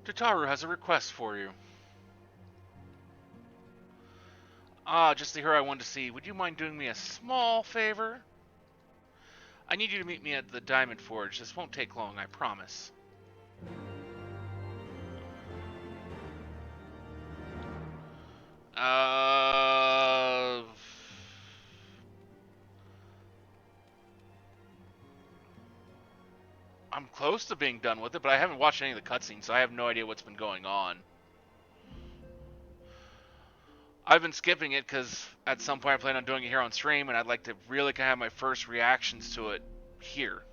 Tataru has a request for you. Ah, just the hero I wanted to see. Would you mind doing me a small favor? I need you to meet me at the Diamond Forge. This won't take long, I promise. Uh... I'm close to being done with it, but I haven't watched any of the cutscenes, so I have no idea what's been going on. I've been skipping it because at some point I plan on doing it here on stream, and I'd like to really kind of have my first reactions to it here.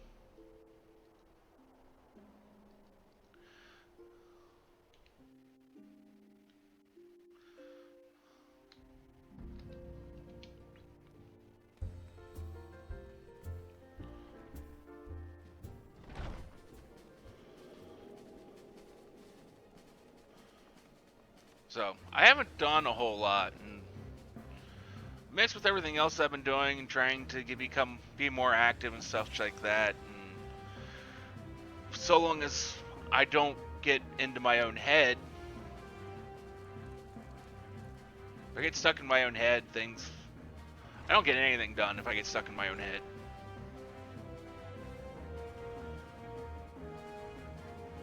So I haven't done a whole lot, and mixed with everything else I've been doing and trying to be more active and stuff like that. And so long as I don't get into my own head, if I get stuck in my own head, I don't get anything done if I get stuck in my own head.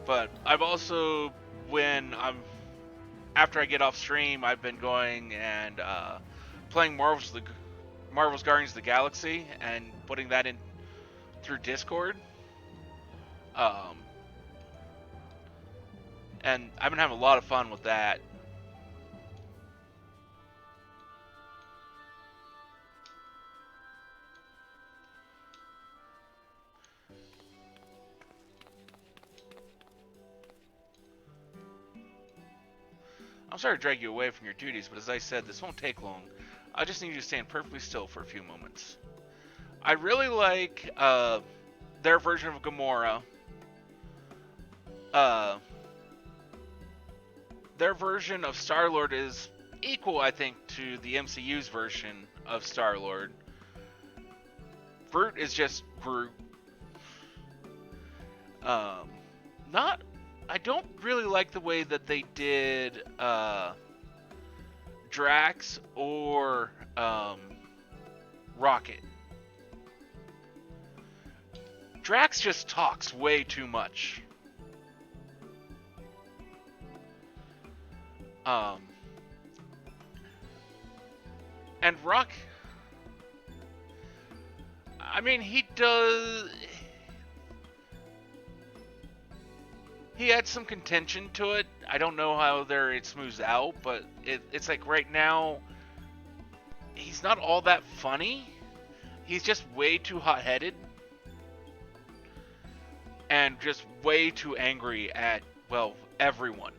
But I've also, after I get off stream, I've been going and playing Marvel's Guardians of the Galaxy and putting that in through Discord. Um, and I've been having a lot of fun with that. I'm sorry to drag you away from your duties, but as I said, this won't take long. I just need you to stand perfectly still for a few moments. I really like their version of Gamora. Uh, their version of Star-Lord is equal, I think, to the MCU's version of Star-Lord. Groot is just Groot. Not. I don't really like the way that they did Drax or Rocket. Drax just talks way too much. And Rock, I mean, he does. He adds some contention to it. I don't know how it smooths out, but it's like right now, he's not all that funny. He's just way too hot-headed and just way too angry at, well, everyone.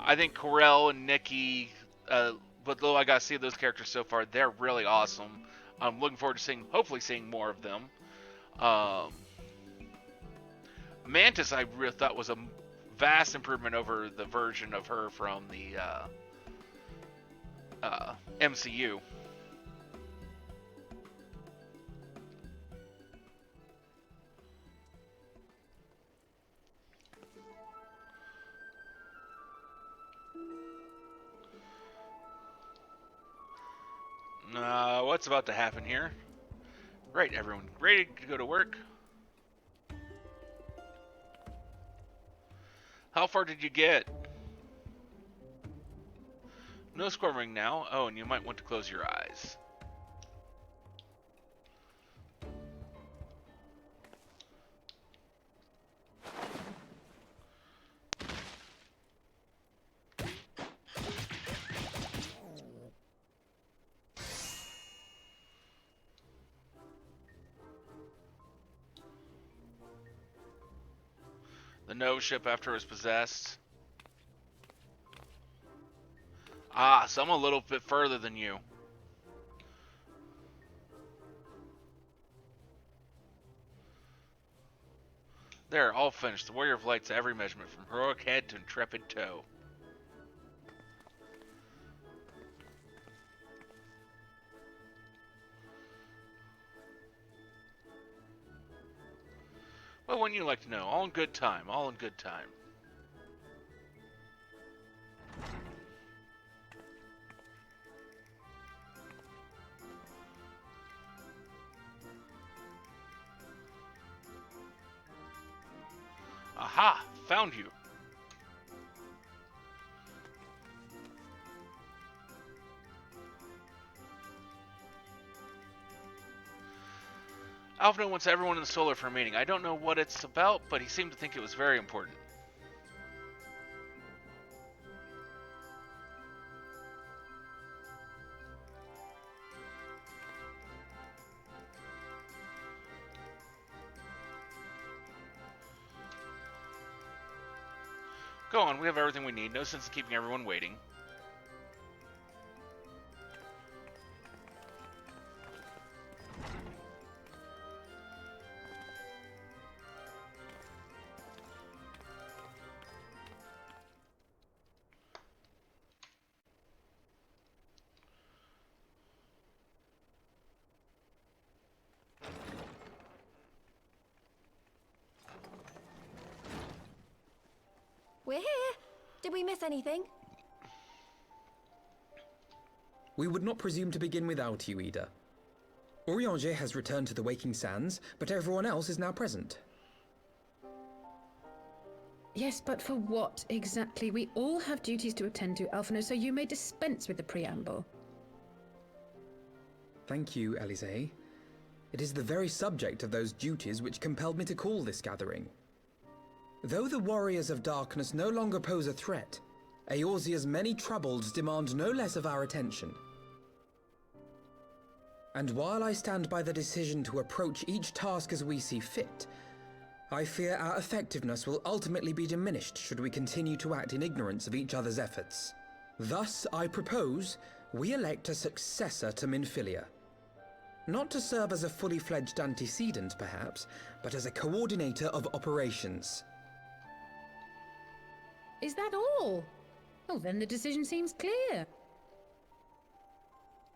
I think Corel and Nikki, but though I got to see those characters so far, they're really awesome. I'm looking forward to hopefully seeing more of them. Mantis, I really thought was a vast improvement over the version of her from the MCU. What's about to happen here? Right, everyone, ready to go to work? How far did you get? No squirming now. Oh, and you might want to close your eyes. The Nova ship after it was possessed. Ah, so I'm a little bit further than you. There, all finished. The Warrior of Light's every measurement, from heroic head to intrepid toe. Well, wouldn't you like to know? All in good time. All in good time. Aha! Found you. Alphinaud wants everyone in the Solar for a meeting. I don't know what it's about, but he seemed to think it was very important. Go on, we have everything we need. No sense in keeping everyone waiting. We're here. Did we miss anything? We would not presume to begin without you, Ida. Urianger has returned to the Waking Sands, but everyone else is now present. Yes, but for what exactly? We all have duties to attend to, Alphinaud, so you may dispense with the preamble. Thank you, Elisée. It is the very subject of those duties which compelled me to call this gathering. Though the Warriors of Darkness no longer pose a threat, Eorzea's many troubles demand no less of our attention. And while I stand by the decision to approach each task as we see fit, I fear our effectiveness will ultimately be diminished should we continue to act in ignorance of each other's efforts. Thus, I propose we elect a successor to Minfilia. Not to serve as a fully fledged antecedent, perhaps, but as a coordinator of operations. Is that all? Oh, then the decision seems clear.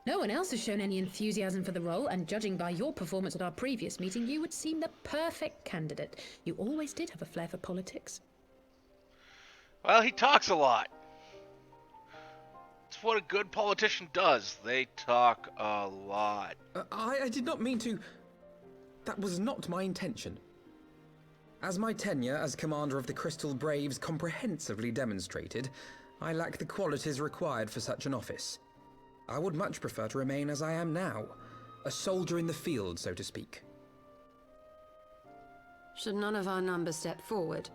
No one else has shown any enthusiasm for the role, and judging by your performance at our previous meeting, you would seem the perfect candidate. You always did have a flair for politics. Well, he talks a lot. It's what a good politician does. They talk a lot. I did not mean to... That was not my intention. As my tenure as commander of the Crystal Braves comprehensively demonstrated, I lack the qualities required for such an office. I would much prefer to remain as I am now, a soldier in the field, so to speak. Should none of our number step forward,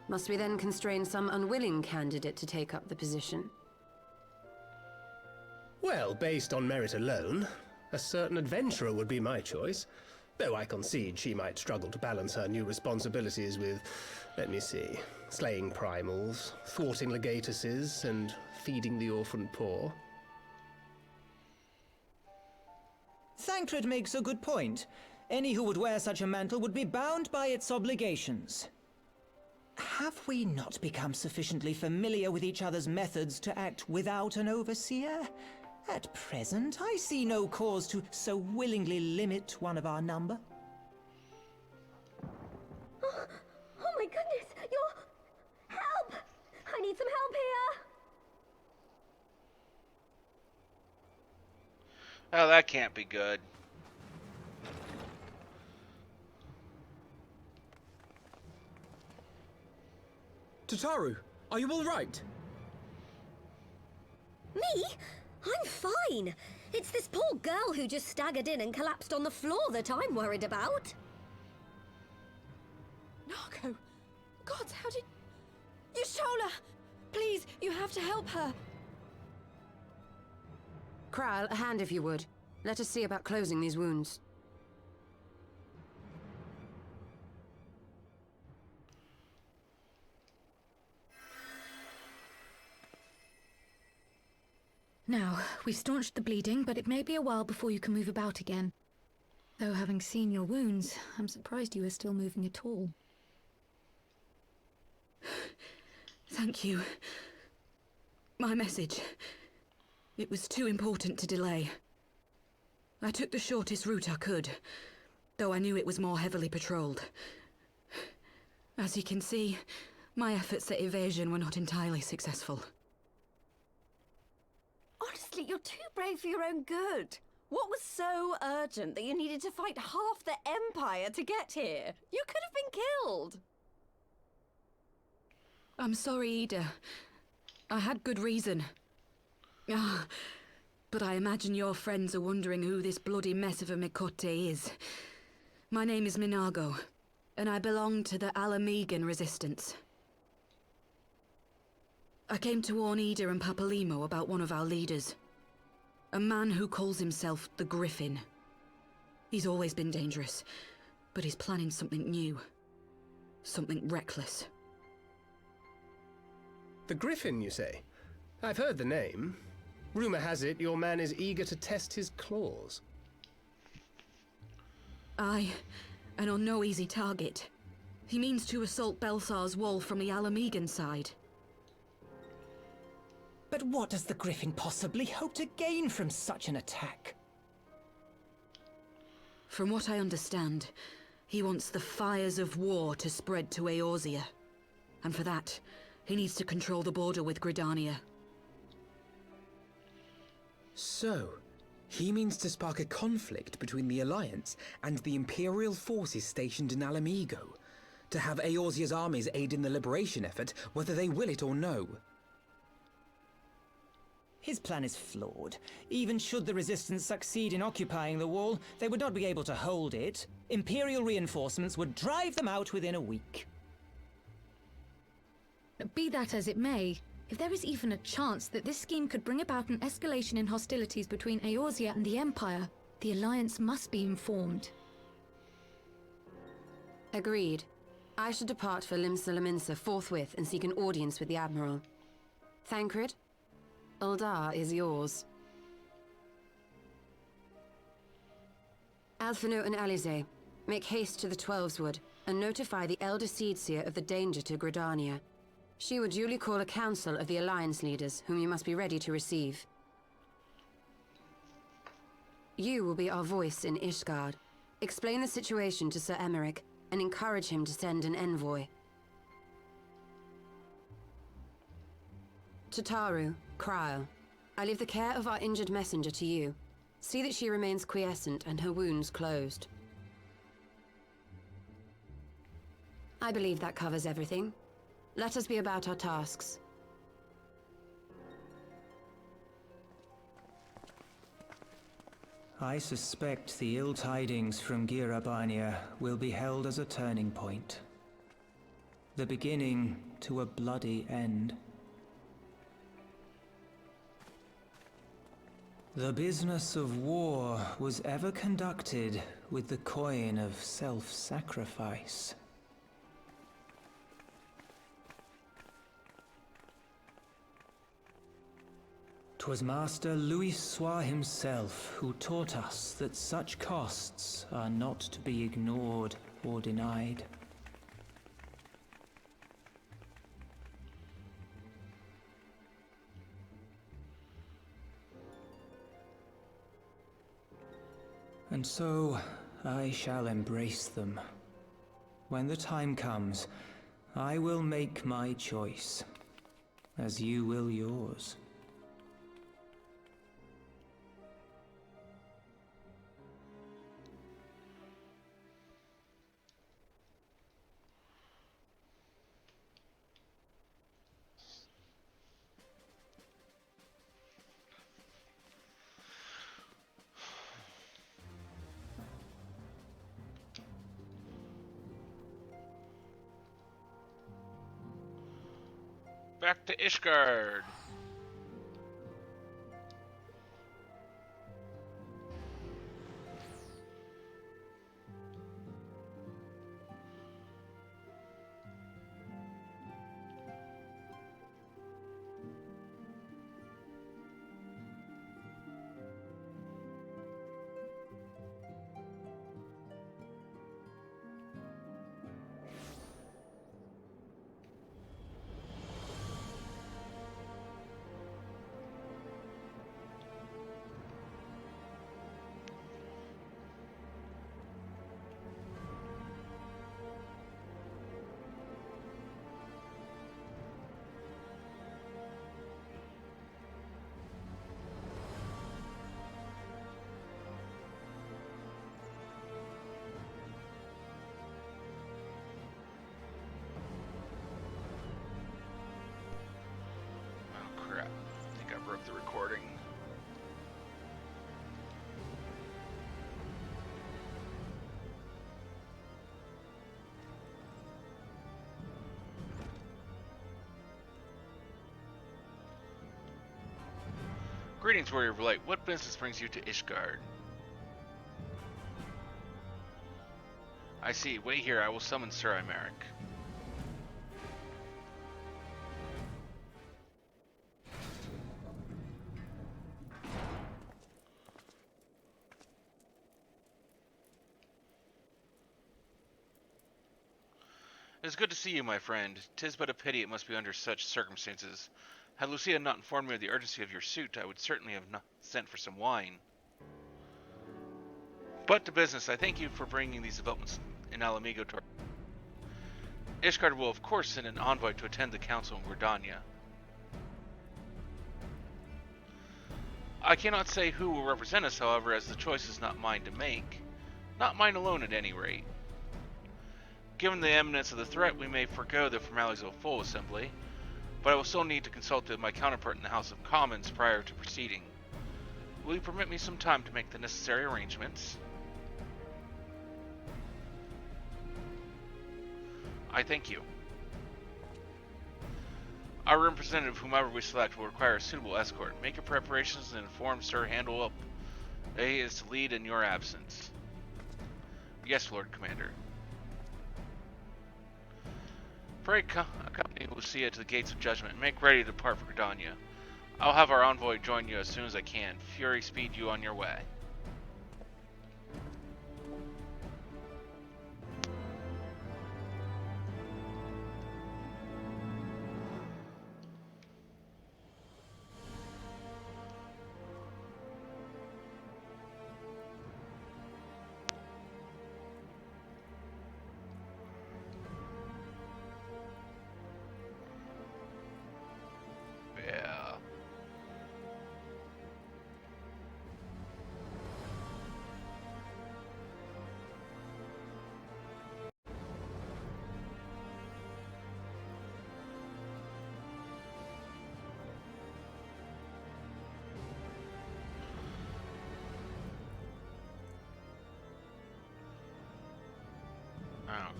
must we then constrain some unwilling candidate to take up the position? Well, based on merit alone, a certain adventurer would be my choice. Though I concede she might struggle to balance her new responsibilities with, let me see, slaying primals, thwarting legatuses, and feeding the orphan poor. Thancred makes a good point. Any who would wear such a mantle would be bound by its obligations. Have we not become sufficiently familiar with each other's methods to act without an overseer? At present, I see no cause to so willingly limit one of our number. Oh my goodness! Help! I need some help here! Oh, that can't be good. Tataru, are you all right? Me? I'm fine. It's this poor girl who just staggered in and collapsed on the floor that I'm worried about. Narco! God, how did... Y'shtola! Please, you have to help her! Kral, a hand if you would. Let us see about closing these wounds. Now, we've staunched the bleeding, but it may be a while before you can move about again. Though having seen your wounds, I'm surprised you are still moving at all. Thank you. My message. It was too important to delay. I took the shortest route I could, though I knew it was more heavily patrolled. As you can see, my efforts at evasion were not entirely successful. Honestly, you're too brave for your own good. What was so urgent that you needed to fight half the Empire to get here? You could have been killed. I'm sorry, Ida. I had good reason. Ah, but I imagine your friends are wondering who this bloody mess of a Mikote is. My name is Minago, and I belong to the Alamegan Resistance. I came to warn Ida and Papalimo about one of our leaders. A man who calls himself the Griffin. He's always been dangerous, but he's planning something new. Something reckless. The Griffin, you say? I've heard the name. Rumor has it your man is eager to test his claws. Aye, and on no easy target. He means to assault Belsar's wall from the Alamegan side. But what does the Griffin possibly hope to gain from such an attack? From what I understand, he wants the fires of war to spread to Eorzea. And for that, he needs to control the border with Gridania. So, he means to spark a conflict between the Alliance and the Imperial forces stationed in Alamigo, to have Eorzea's armies aid in the liberation effort, whether they will it or no. His plan is flawed. Even should the Resistance succeed in occupying the wall, they would not be able to hold it. Imperial reinforcements would drive them out within a week. Be that as it may, if there is even a chance that this scheme could bring about an escalation in hostilities between Eorzea and the Empire, the Alliance must be informed. Agreed. I should depart for Limsa forthwith and seek an audience with the Admiral. Thancred, Uldar is yours. Alphino and Alize, make haste to the Twelveswood and notify the Elder Seedseer of the danger to Gridania. She will duly call a council of the Alliance leaders, whom you must be ready to receive. You will be our voice in Ishgard. Explain the situation to Sir Emeric, and encourage him to send an envoy. To Taru, Krile, I leave the care of our injured messenger to you. See that she remains quiescent and her wounds closed. I believe that covers everything. Let us be about our tasks. I suspect the ill tidings from Girabania will be held as a turning point. The beginning to a bloody end. The business of war was ever conducted with the coin of self-sacrifice. 'Twas Master Louisoix himself who taught us that such costs are not to be ignored or denied. And so, I shall embrace them. When the time comes, I will make my choice, as you will yours. Back to Ishgard. Greetings, Warrior of Light. What business brings you to Ishgard? I see. Wait here. I will summon Sir Imeric. It is good to see you, my friend. 'Tis but a pity it must be under such circumstances. Had Lucia not informed me of the urgency of your suit, I would certainly have not sent for some wine. But to business, I thank you for bringing these developments in Alamigo to our... Ishgard will of course send an envoy to attend the council in Gridania. I cannot say who will represent us, however, as the choice is not mine to make. Not mine alone, at any rate. Given the imminence of the threat, we may forego the formalities of a full assembly, but I will still need to consult with my counterpart in the House of Commons prior to proceeding. Will you permit me some time to make the necessary arrangements? I thank you. Our representative, whomever we select, will require a suitable escort. Make your preparations and inform Sir Handle that he is to lead in your absence. Yes, Lord Commander. Pray accompany Lucia to the gates of judgment and make ready to depart for Gridania. I'll have our envoy join you as soon as I can. Fury speed you on your way.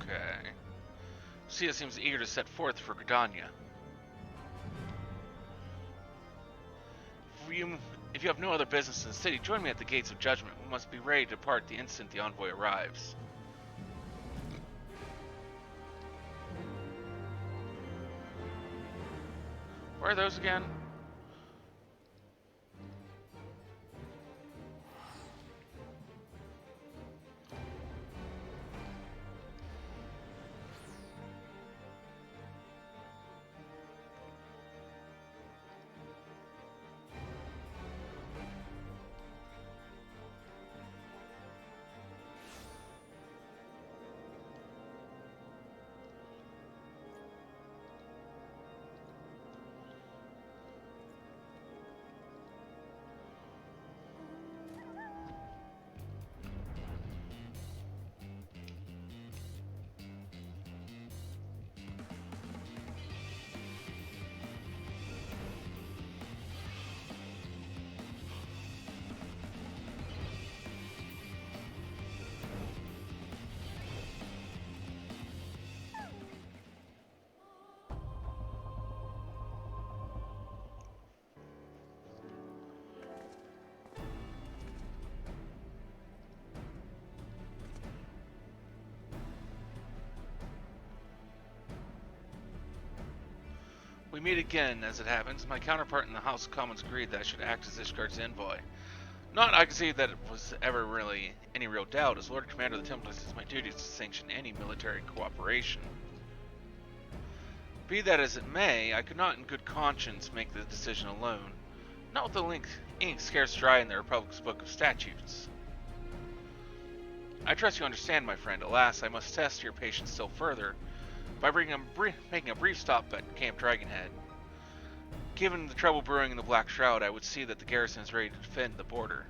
Okay. Lucia seems eager to set forth for Gridania. If you have no other business in the city, join me at the gates of judgment. We must be ready to depart the instant the envoy arrives. Where are those again? We meet again, as it happens. My counterpart in the House of Commons agreed that I should act as Ishgard's envoy. Not I can see that it was ever really any real doubt. As Lord Commander of the Templars, it's my duty to sanction any military cooperation. Be that as it may, I could not in good conscience make the decision alone. Not with the ink scarce dry in the Republic's Book of Statutes. I trust you understand, my friend. Alas, I must test your patience still further by making a brief stop at Camp Dragonhead. Given the trouble brewing in the Black Shroud, I would see that the garrison is ready to defend the border.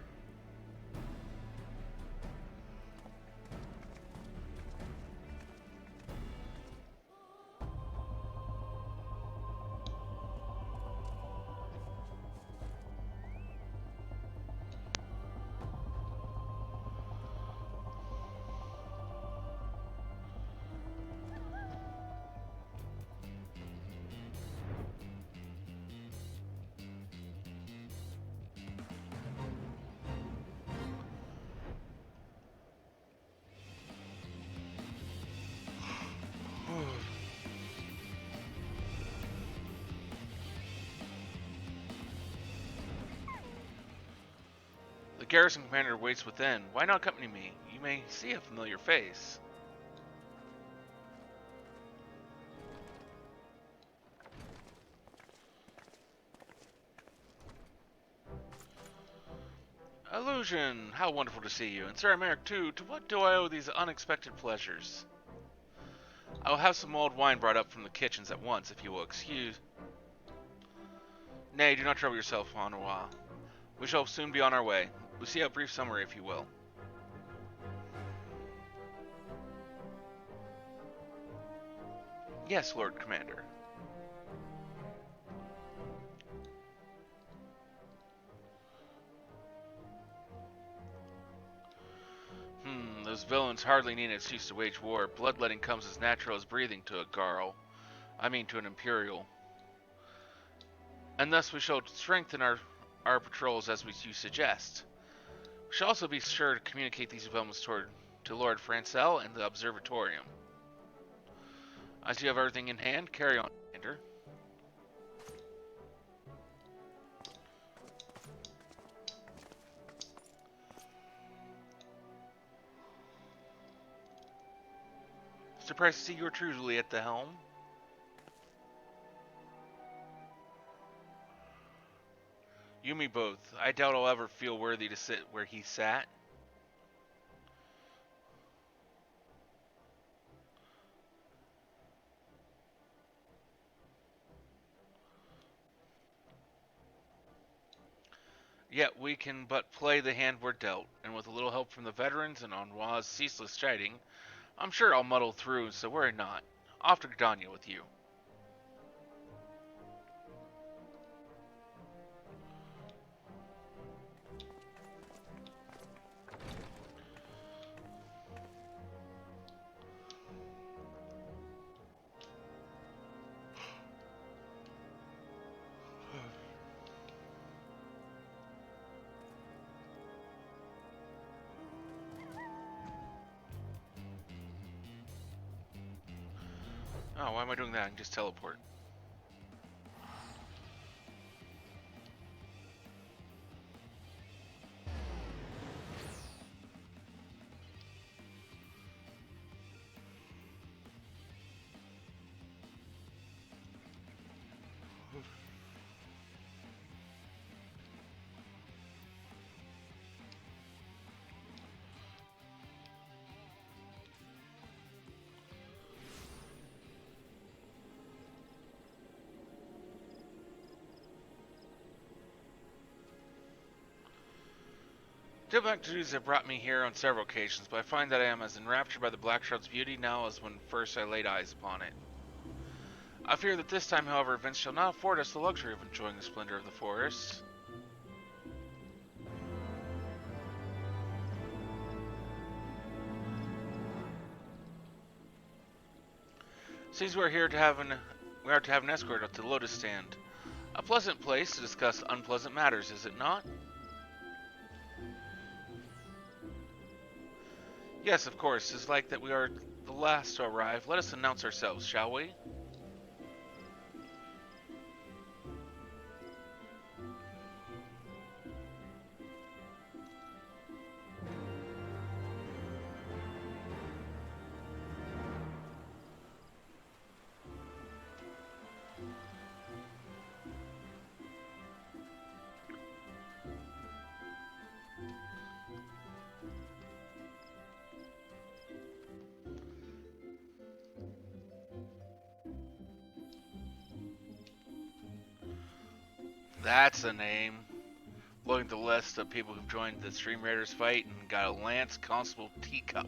garrison commander waits within. Why not accompany me? You may see a familiar face. Illusion! How wonderful to see you. And Sir Americ too. To what do I owe these unexpected pleasures? I will have some mulled wine brought up from the kitchens at once, if you will excuse. Nay, do not trouble yourself, Anwa. We shall soon be on our way. Lucia, a brief summary, if you will. Yes, Lord Commander. Those villains hardly need an excuse to wage war. Bloodletting comes as natural as breathing to a Garl. I mean to an Imperial. And thus we shall strengthen our patrols as you suggest. We shall also be sure to communicate these developments to Lord Francel and the Observatorium. As you have everything in hand, carry on, Commander. Surprised to see you truly at the helm. You me both. I doubt I'll ever feel worthy to sit where he sat. Yet we can but play the hand we're dealt, and with a little help from the veterans and Anwa's ceaseless chiding, I'm sure I'll muddle through, so worry not. Off to Gridania with you. Oh, why am I doing that? I can just teleport. Diplomatic duties have brought me here on several occasions, but I find that I am as enraptured by the Black Shroud's beauty now as when first I laid eyes upon it. I fear that this time, however, events shall not afford us the luxury of enjoying the splendor of the forest. Seems we are to have an escort up to the Lotus Stand. A pleasant place to discuss unpleasant matters, is it not? Yes, of course. It's like that we are the last to arrive. Let us announce ourselves, shall we? That's the name. Looking at the list of people who've joined the Stream Raiders fight and got a Lance Constable Teacup.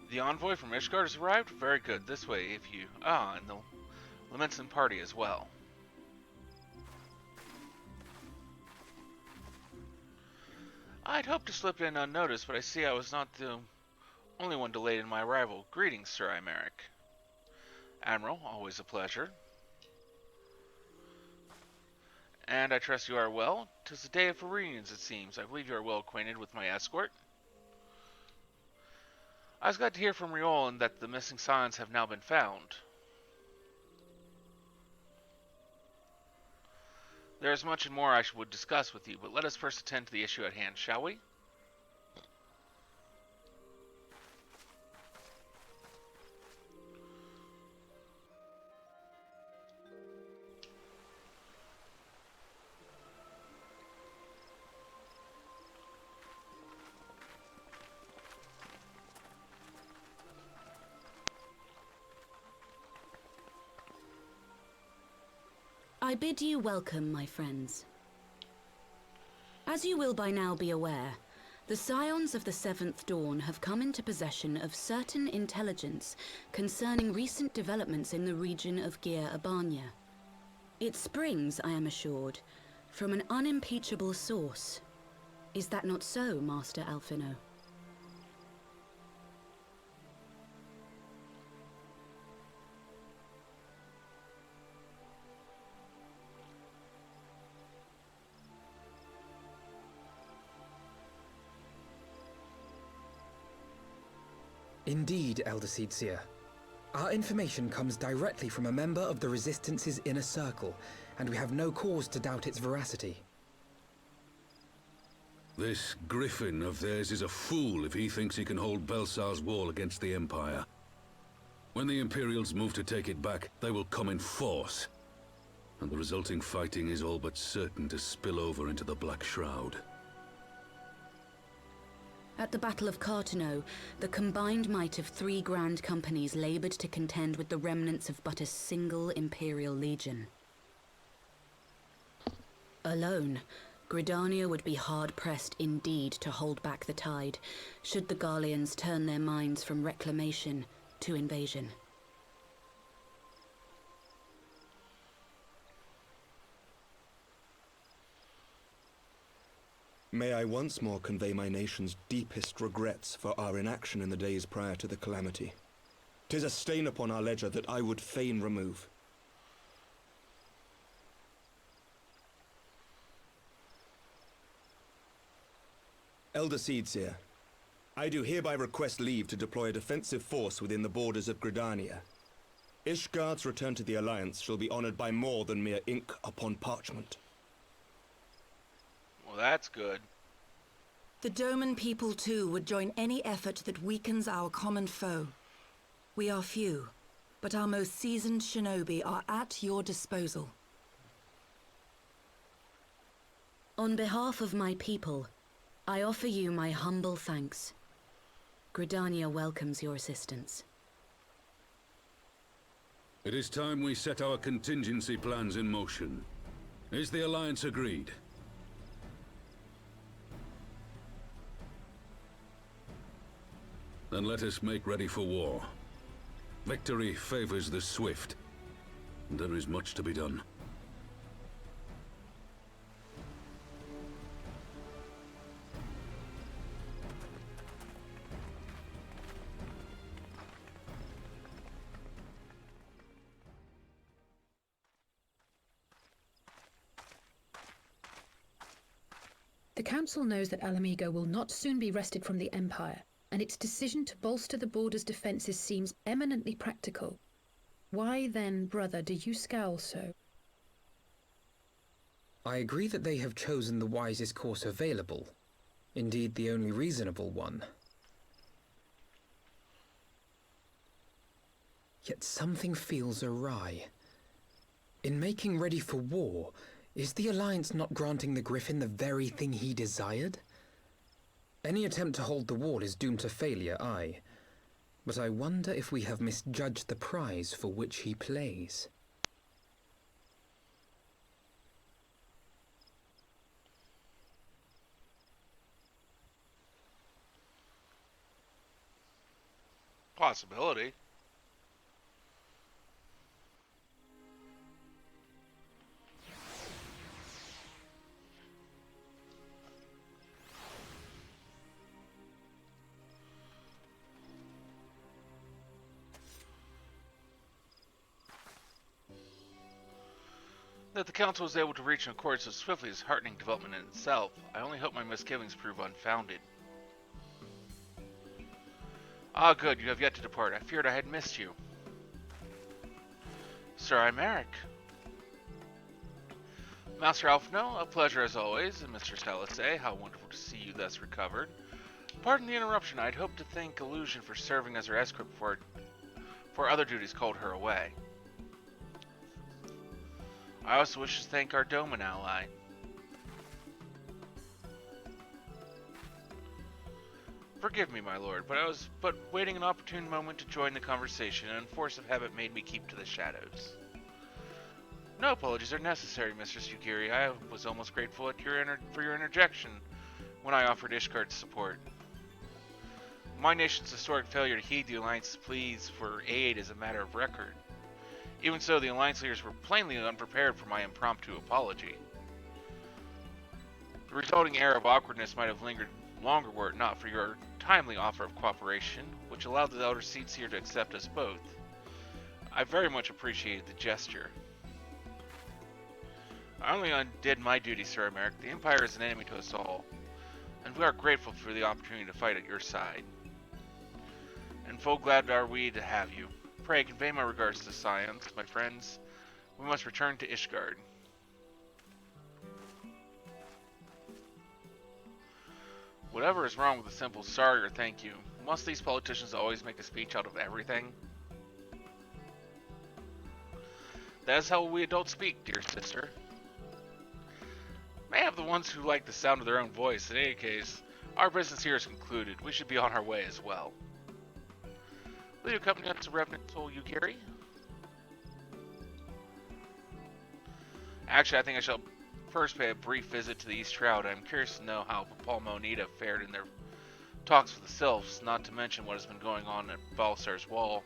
The envoy from Ishgard has arrived? Very good. This way, if you... Ah, and the Lemenson party as well. I'd hoped to slip in unnoticed, but I see I was not the only one delayed in my arrival. Greetings, Sir Imeric. Admiral, always a pleasure. And I trust you are well. 'Tis a day of reunions, it seems. I believe you are well acquainted with my escort. I was glad to hear from Riolan that the missing scions have now been found. There is much more I would discuss with you, but let us first attend to the issue at hand, shall we? I bid you welcome, my friends. As you will by now be aware, the Scions of the Seventh Dawn have come into possession of certain intelligence concerning recent developments in the region of Gyr Abania. It springs, I am assured, from an unimpeachable source. Is that not so, Master Alphino? Indeed, Elder Seedseer. Our information comes directly from a member of the Resistance's inner circle, and we have no cause to doubt its veracity. This Griffin of theirs is a fool if he thinks he can hold Belsar's wall against the Empire. When the Imperials move to take it back, they will come in force. And the resulting fighting is all but certain to spill over into the Black Shroud. At the Battle of Carteneau, the combined might of 3 grand companies labored to contend with the remnants of but a single Imperial legion. Alone, Gridania would be hard-pressed indeed to hold back the tide, should the Garleans turn their minds from reclamation to invasion. May I once more convey my nation's deepest regrets for our inaction in the days prior to the calamity. 'Tis a stain upon our ledger that I would fain remove. Elder Seedseer, I do hereby request leave to deploy a defensive force within the borders of Gridania. Ishgard's return to the Alliance shall be honored by more than mere ink upon parchment. Well, that's good. The Doman people, too, would join any effort that weakens our common foe. We are few, but our most seasoned shinobi are at your disposal. On behalf of my people, I offer you my humble thanks. Gridania welcomes your assistance. It is time we set our contingency plans in motion. Is the Alliance agreed? Then let us make ready for war. Victory favors the swift, and there is much to be done. The Council knows that Alamigo will not soon be wrested from the Empire, and its decision to bolster the border's defences seems eminently practical. Why then, brother, do you scowl so? I agree that they have chosen the wisest course available. Indeed, the only reasonable one. Yet something feels awry. In making ready for war, is the Alliance not granting the Griffin the very thing he desired? Any attempt to hold the wall is doomed to failure, aye. But I wonder if we have misjudged the prize for which he plays. Possibility. That the Council was able to reach an accord so swiftly is a heartening development in itself. I only hope my misgivings prove unfounded. Ah, good, you have yet to depart. I feared I had missed you. Sir Imeric. Master Alphino, a pleasure as always, and Mr. Talise, how wonderful to see you thus recovered. Pardon the interruption, I'd hoped to thank Illusion for serving as her escort before other duties called her away. I also wish to thank our Doman ally. Forgive me, my lord, but I was waiting an opportune moment to join the conversation, and force of habit made me keep to the shadows. No apologies are necessary, Mistress Yugiri. I was almost grateful for your interjection when I offered Ishgard support. My nation's historic failure to heed the Alliance's pleas for aid is a matter of record. Even so, the Alliance leaders were plainly unprepared for my impromptu apology. The resulting air of awkwardness might have lingered longer were it not for your timely offer of cooperation, which allowed the Elder Seedseer to accept us both. I very much appreciated the gesture. I only undid my duty, Sir Imeric. The Empire is an enemy to us all, and we are grateful for the opportunity to fight at your side. And full glad are we to have you. Pray convey my regards to the Scions, my friends. We must return to Ishgard. Whatever is wrong with a simple sorry or thank you? Must these politicians always make a speech out of everything? That is how we adults speak, dear sister. May have the ones who like the sound of their own voice. In any case, our business here is concluded. We should be on our way as well. Will you accompany us to Revenant Soul Yugiri? Actually, I think I shall first pay a brief visit to the East Shroud. I'm curious to know how Papalmo and Nita fared in their talks with the Sylphs, not to mention what has been going on at Balsar's Wall.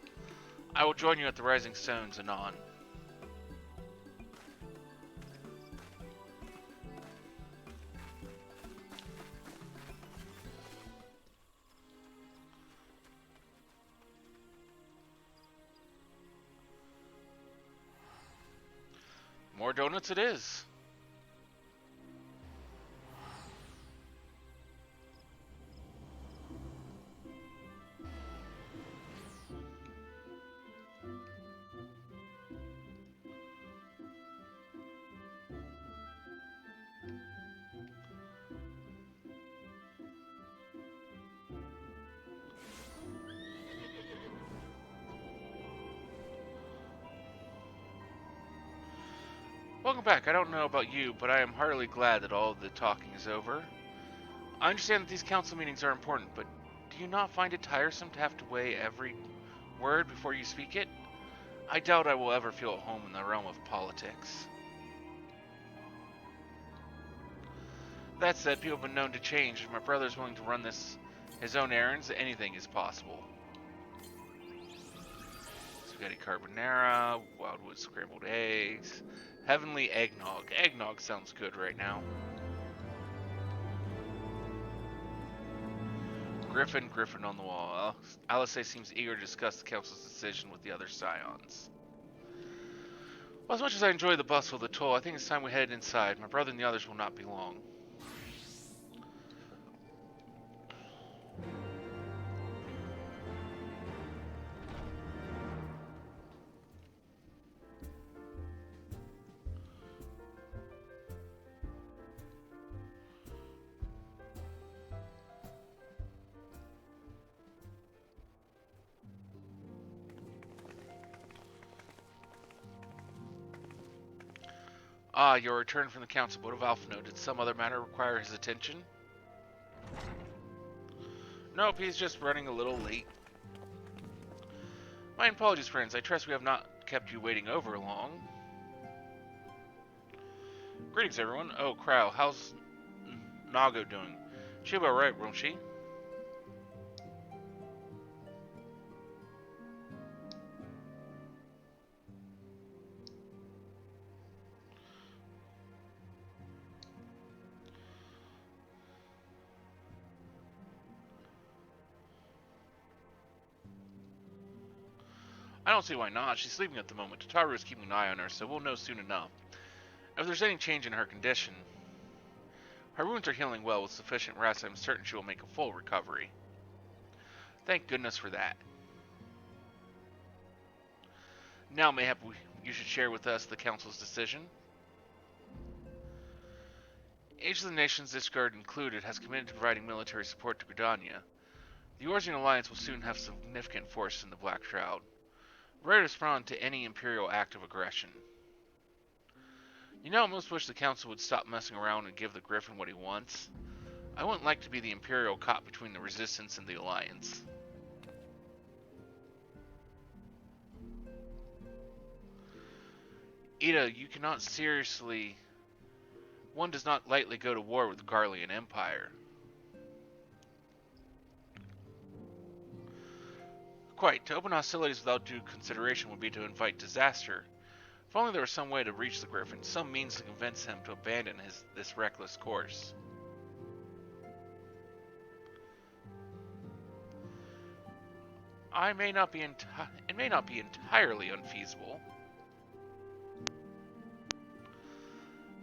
I will join you at the Rising Stones anon. More donuts it is. Welcome back. I don't know about you, but I am heartily glad that all the talking is over. I understand that these council meetings are important, but do you not find it tiresome to have to weigh every word before you speak it? I doubt I will ever feel at home in the realm of politics. That said, people have been known to change. If my brother's willing to run his own errands, anything is possible. Spaghetti carbonara, wildwood scrambled eggs, heavenly eggnog. Eggnog sounds good right now. Griffin on the wall. Alice seems eager to discuss the council's decision with the other Scions. Well, as much as I enjoy the bustle of the toll, I think it's time we headed inside. My brother and the others will not be long. Ah, your return from the Council Boat of Alphino. Did some other matter require his attention? Nope, he's just running a little late. My apologies, friends. I trust we have not kept you waiting over long. Greetings, everyone. Oh, Crow, how's Nago doing? She'll be alright, won't she? I don't see why not. She's sleeping at the moment. Tataru is keeping an eye on her, so we'll know soon enough. If there's any change in her condition, her wounds are healing well with sufficient rest. I'm certain she will make a full recovery. Thank goodness for that. Now, mayhap you should share with us the Council's decision. Each of the nations, Ishgard included, has committed to providing military support to Gridania. The Eorzean Alliance will soon have significant force in the Black Shroud, ready to respond to any Imperial act of aggression. You know, I almost wish the Council would stop messing around and give the Griffin what he wants. I wouldn't like to be the Imperial caught between the Resistance and the Alliance. Ida, you cannot seriously... One does not lightly go to war with the Garlean Empire. Quite. To open hostilities without due consideration would be to invite disaster. If only there was some way to reach the Griffin, some means to convince him to abandon this reckless course. It may not be entirely unfeasible.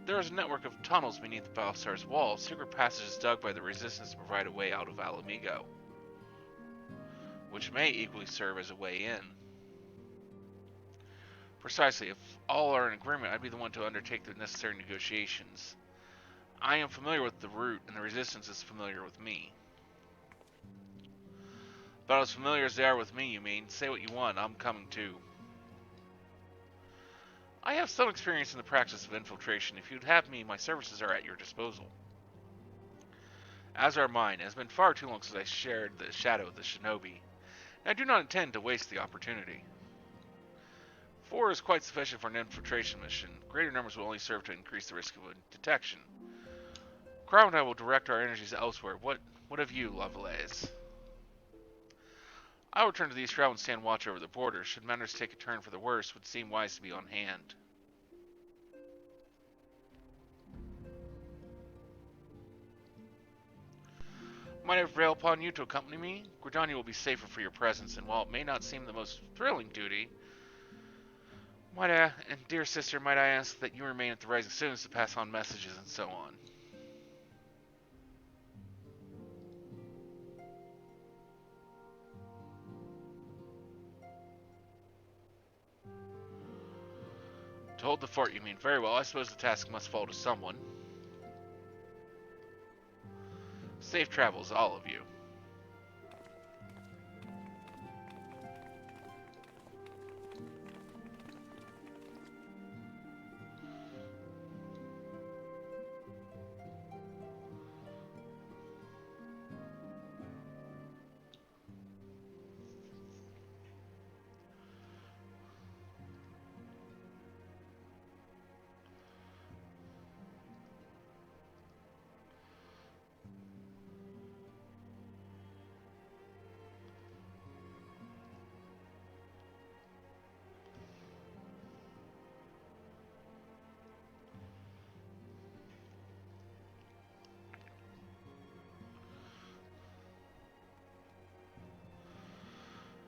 There is a network of tunnels beneath Balsar's wall, secret passages dug by the Resistance to provide a way out of Ala Mhigo, which may equally serve as a way in. Precisely, if all are in agreement, I'd be the one to undertake the necessary negotiations. I am familiar with the route, and the Resistance is familiar with me. About as familiar as they are with me, you mean? Say what you want, I'm coming too. I have some experience in the practice of infiltration. If you'd have me, my services are at your disposal. As are mine. It has been far too long since I shared the shadow of the shinobi, and I do not intend to waste the opportunity. 4 is quite sufficient for an infiltration mission. Greater numbers will only serve to increase the risk of detection. Crow and I will direct our energies elsewhere. What of you, Lovelace? I will return to the East Shroud and stand watch over the border. Should matters take a turn for the worse, it would seem wise to be on hand. Might I prevail upon you to accompany me? Gridania will be safer for your presence, and while it may not seem the most thrilling duty, dear sister, might I ask that you remain at the Rising Suns to pass on messages and so on. To hold the fort, you mean? Very well, I suppose the task must fall to someone. Safe travels, all of you.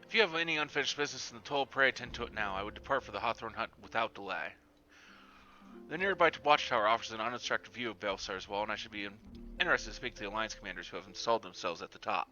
If you have any unfinished business in the toll, pray attend to it now. I would depart for the Hawthorne Hut without delay. The nearby watchtower offers an unobstructed view of Balsar's wall, and I should be interested to speak to the Alliance commanders who have installed themselves at the top.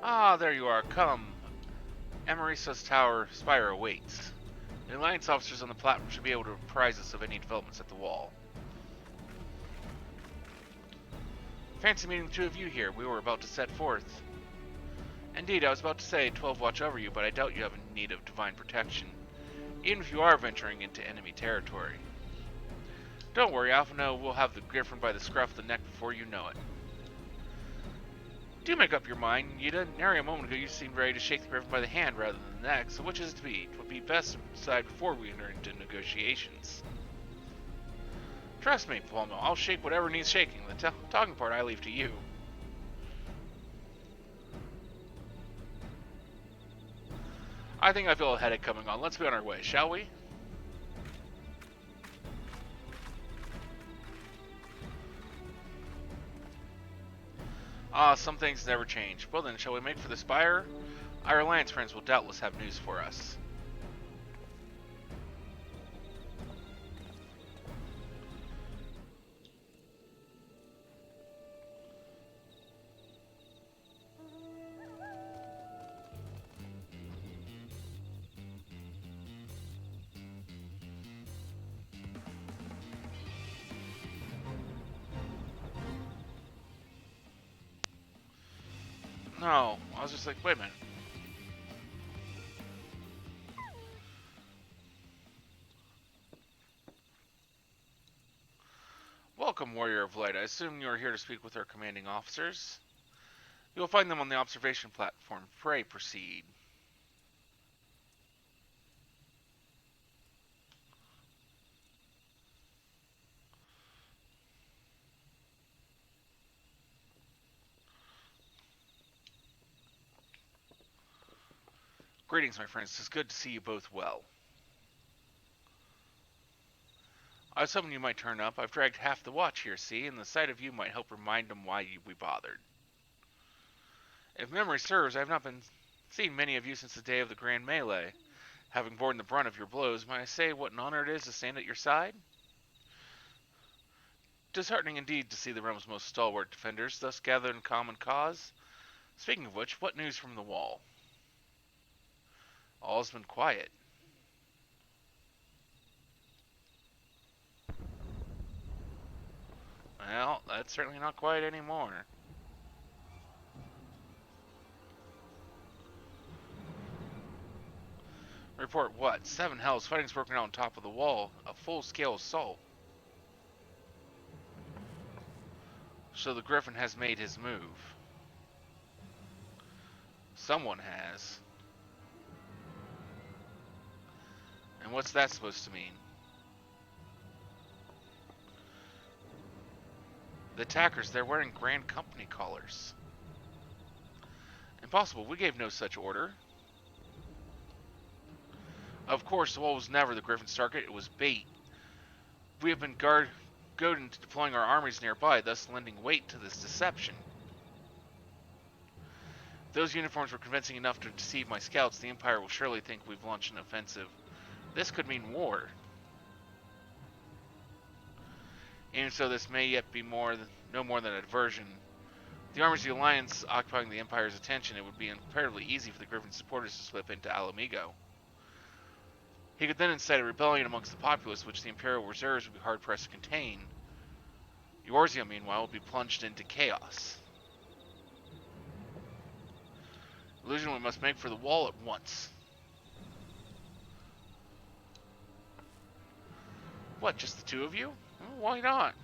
Ah, there you are. Come. Amarisa's tower spire awaits. The Alliance officers on the platform should be able to apprise us of any developments at the wall. Fancy meeting the two of you here. We were about to set forth. Indeed, I was about to say 12 watch over you, but I doubt you have a need of divine protection, even if you are venturing into enemy territory. Don't worry, Alpha know we'll have the Griffin by the scruff of the neck before you know it. Do make up your mind. You didn't nary a moment ago you seemed ready to shake the Griffin by the hand rather than the neck, so which is it to be? It would be best to decide before we enter into negotiations. Trust me, Palmo, I'll shake whatever needs shaking. The talking part I leave to you. I think I feel a headache coming on. Let's be on our way, shall we? Ah, some things never change. Well then, shall we make for the spire? Our alliance friends will doubtless have news for us. No, I was just like, wait a minute. Welcome, Warrior of Light. I assume you are here to speak with our commanding officers. You will find them on the observation platform. Pray proceed. Greetings, my friends. It's good to see you both well. I was hoping you might turn up. I've dragged half the watch here, see, and the sight of you might help remind them why we bothered. If memory serves, I have not been seeing many of you since the day of the Grand Melee. Having borne the brunt of your blows, may I say what an honor it is to stand at your side? Disheartening indeed to see the realm's most stalwart defenders thus gathered in common cause. Speaking of which, what news from the wall? All's been quiet. Well, that's certainly not quiet anymore. Report what? 7 hells. Fighting's broken out on top of the wall. A full-scale assault. So the Griffin has made his move. Someone has. And what's that supposed to mean? The attackers, they're wearing Grand Company collars. Impossible, we gave no such order. Of course, the wall was never the Griffin's target, it was bait. We have been goaded into deploying our armies nearby, thus lending weight to this deception. If those uniforms were convincing enough to deceive my scouts, the Empire will surely think we've launched an offensive. This could mean war. Even so, this may yet be no more than a diversion. With the armies of the Alliance occupying the Empire's attention, it would be comparatively easy for the Griffin supporters to slip into Alamigo. He could then incite a rebellion amongst the populace, which the Imperial reserves would be hard-pressed to contain. Eorzea, meanwhile, would be plunged into chaos. Illusion, we must make for the wall at once. What, just the two of you? Well, why not?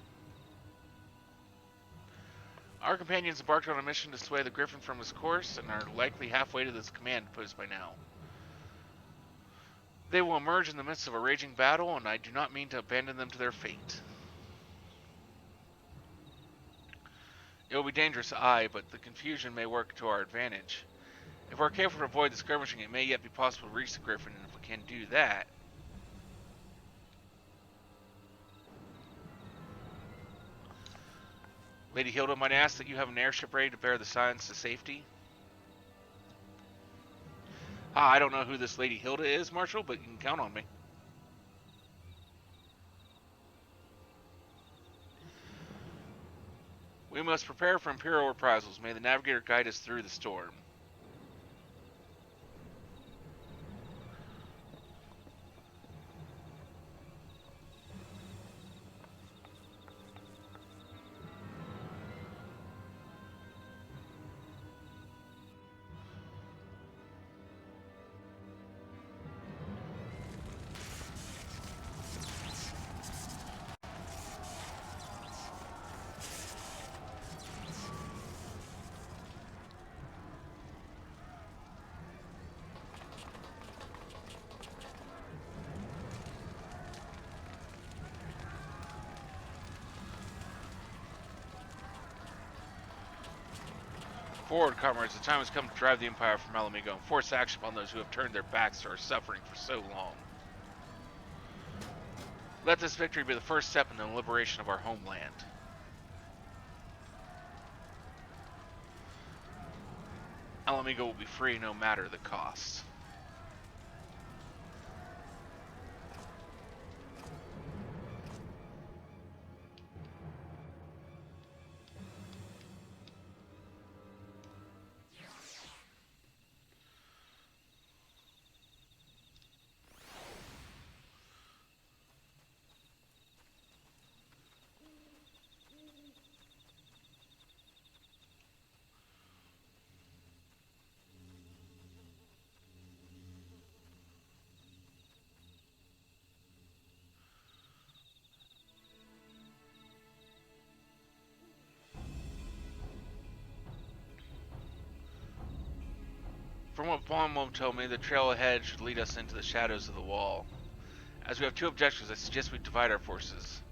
Our companions embarked on a mission to sway the Griffin from his course and are likely halfway to this command post by now. They will emerge in the midst of a raging battle, and I do not mean to abandon them to their fate. It will be dangerous, aye, but the confusion may work to our advantage. If we're careful to avoid the skirmishing, it may yet be possible to reach the Griffin, and if we can do that... Lady Hilda might ask that you have an airship ready to bear the Scions to safety. I don't know who this Lady Hilda is, Marshal, but you can count on me. We must prepare for Imperial reprisals. May the Navigator guide us through the storm. Forward, comrades, the time has come to drive the Empire from Ala Mhigo and force action upon those who have turned their backs to our suffering for so long. Let this victory be the first step in the liberation of our homeland. Ala Mhigo will be free no matter the cost. From what Bonmom told me, the trail ahead should lead us into the shadows of the wall. As we have two objectives, I suggest we divide our forces.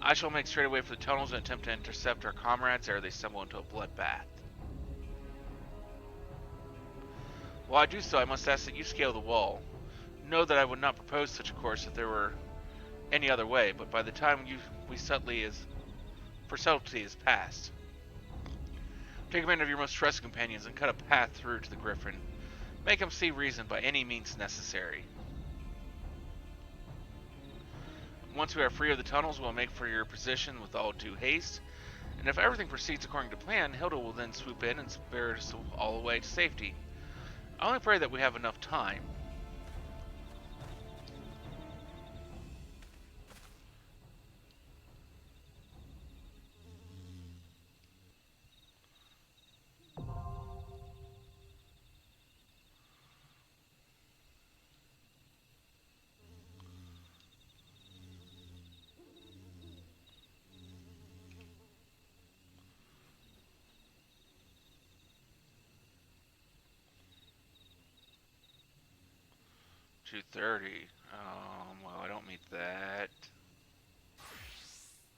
I shall make straight away for the tunnels and attempt to intercept our comrades ere they stumble into a bloodbath. While I do so, I must ask that you scale the wall. Know that I would not propose such a course if there were any other way, but by the time subtlety is past. Take command of your most trusted companions and cut a path through to the Griffin. Make him see reason by any means necessary. Once we are free of the tunnels, we'll make for your position with all due haste, and if everything proceeds according to plan, Hilda will then swoop in and spirit us all away to safety. I only pray that we have enough time. $230. Well, I don't meet that.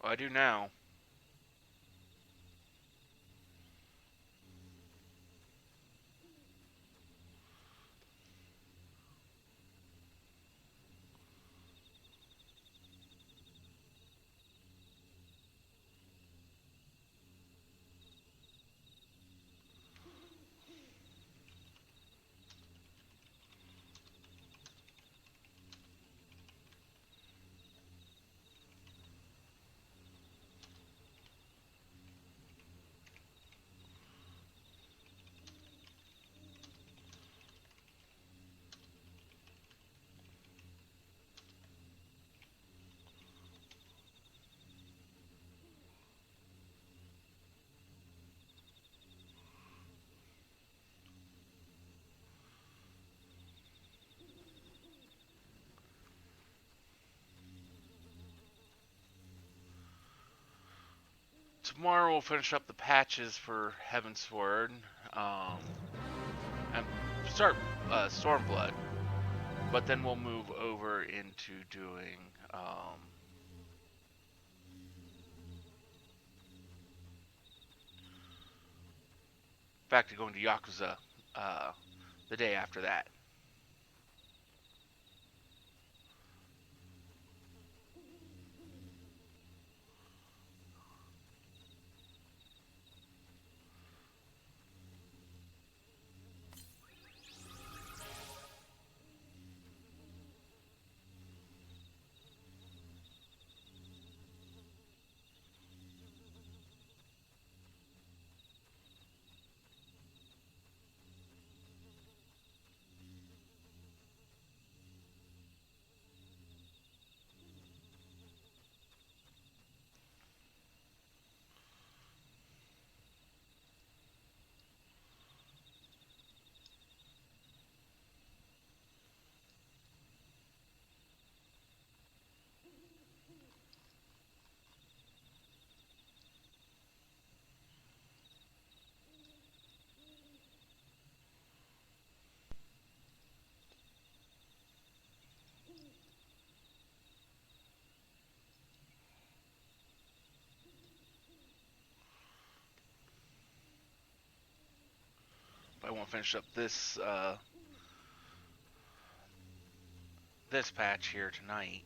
Well, I do now. Tomorrow we'll finish up the patches for Heavensward, and start Stormblood, but then we'll move over into doing back to going to Yakuza the day after that. I won't finish up this this patch here tonight.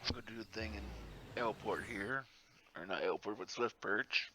I'm gonna do a thing in Elport here, or not Elport, but Swift Perch.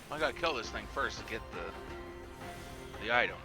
I gotta kill this thing first to get the item.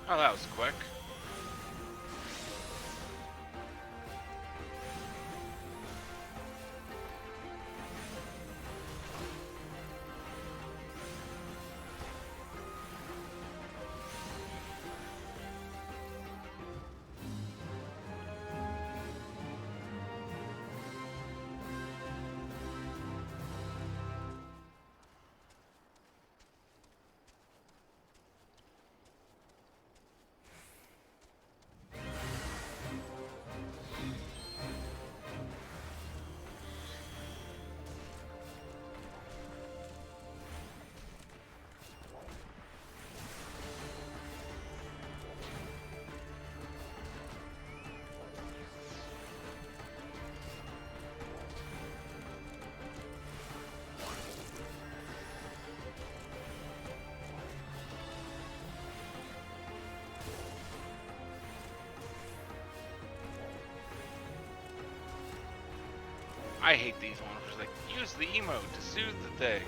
Oh, that was quick. I hate these ones. It's like, use the emote to soothe the thing.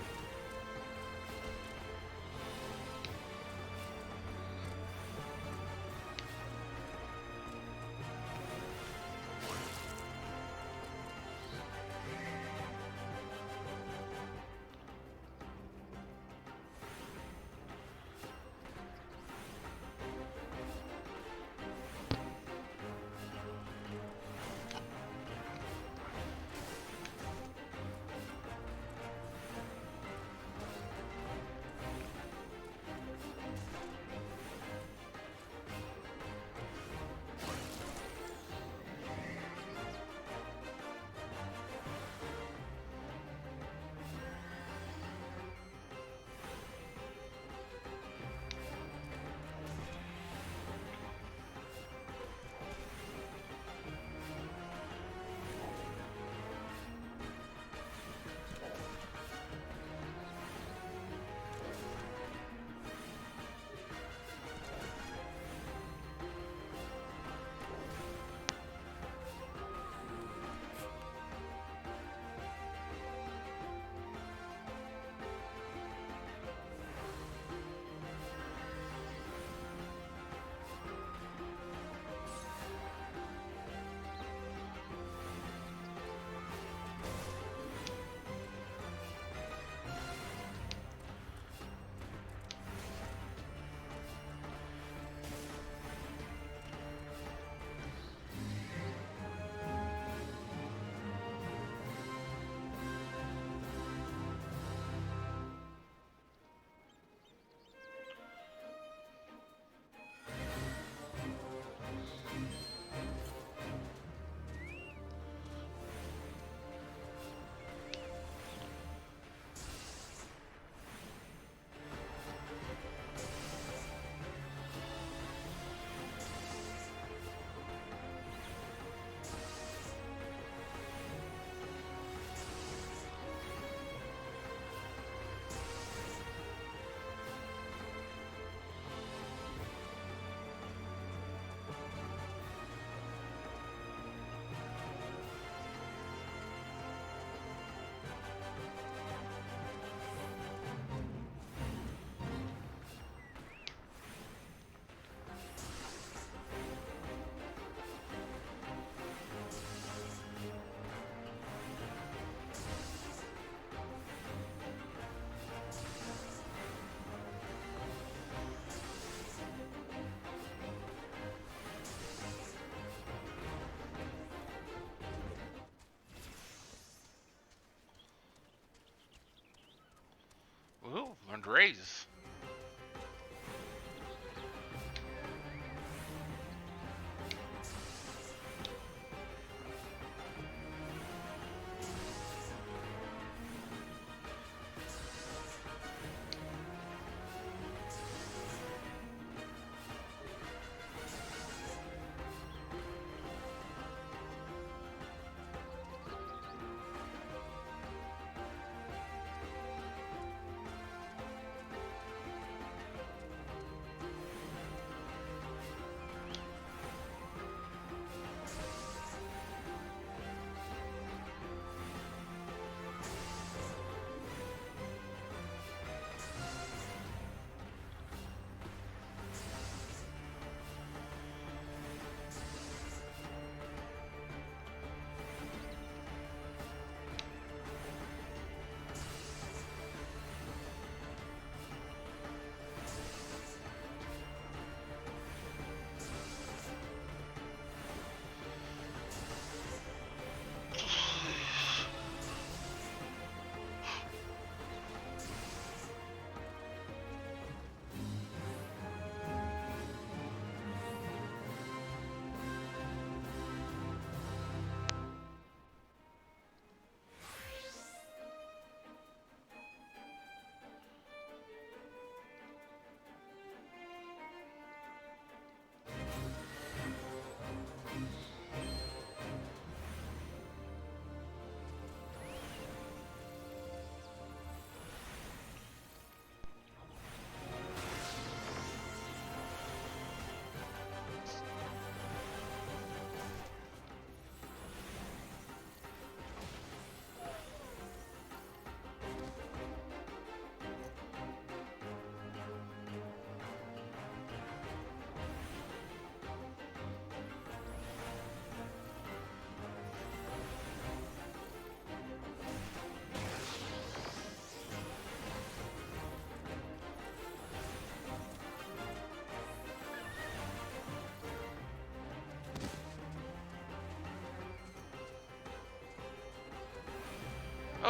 Ooh, learned to raise.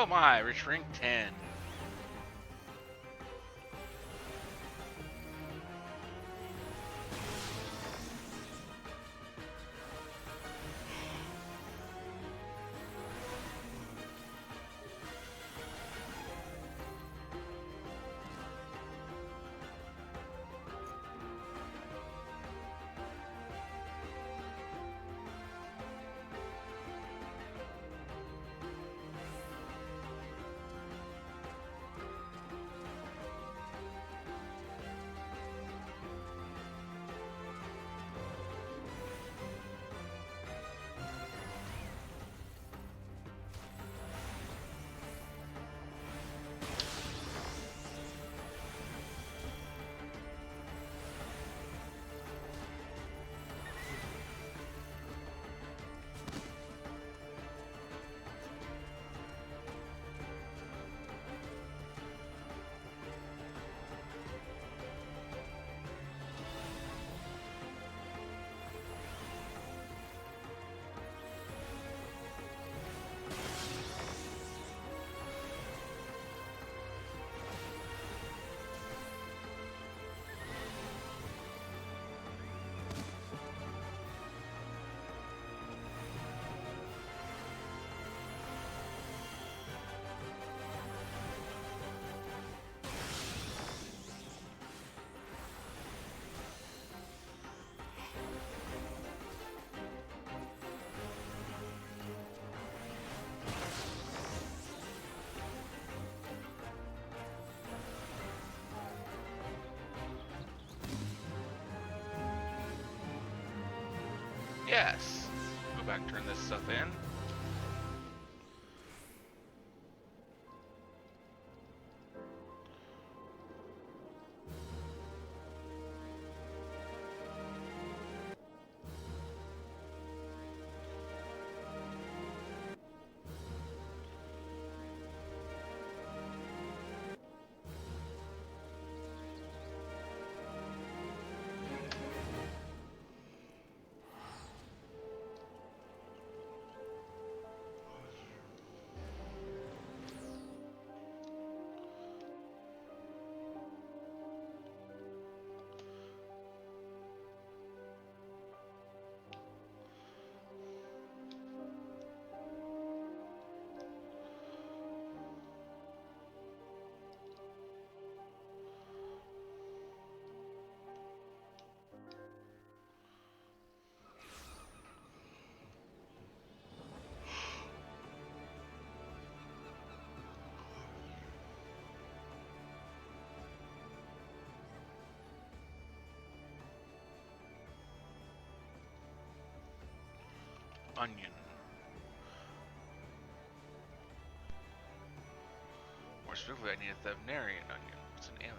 Oh my, reach rank 10. Yes. Go back, turn this stuff in. Onion. More specifically, I need a Thavnarian onion. It's an alien.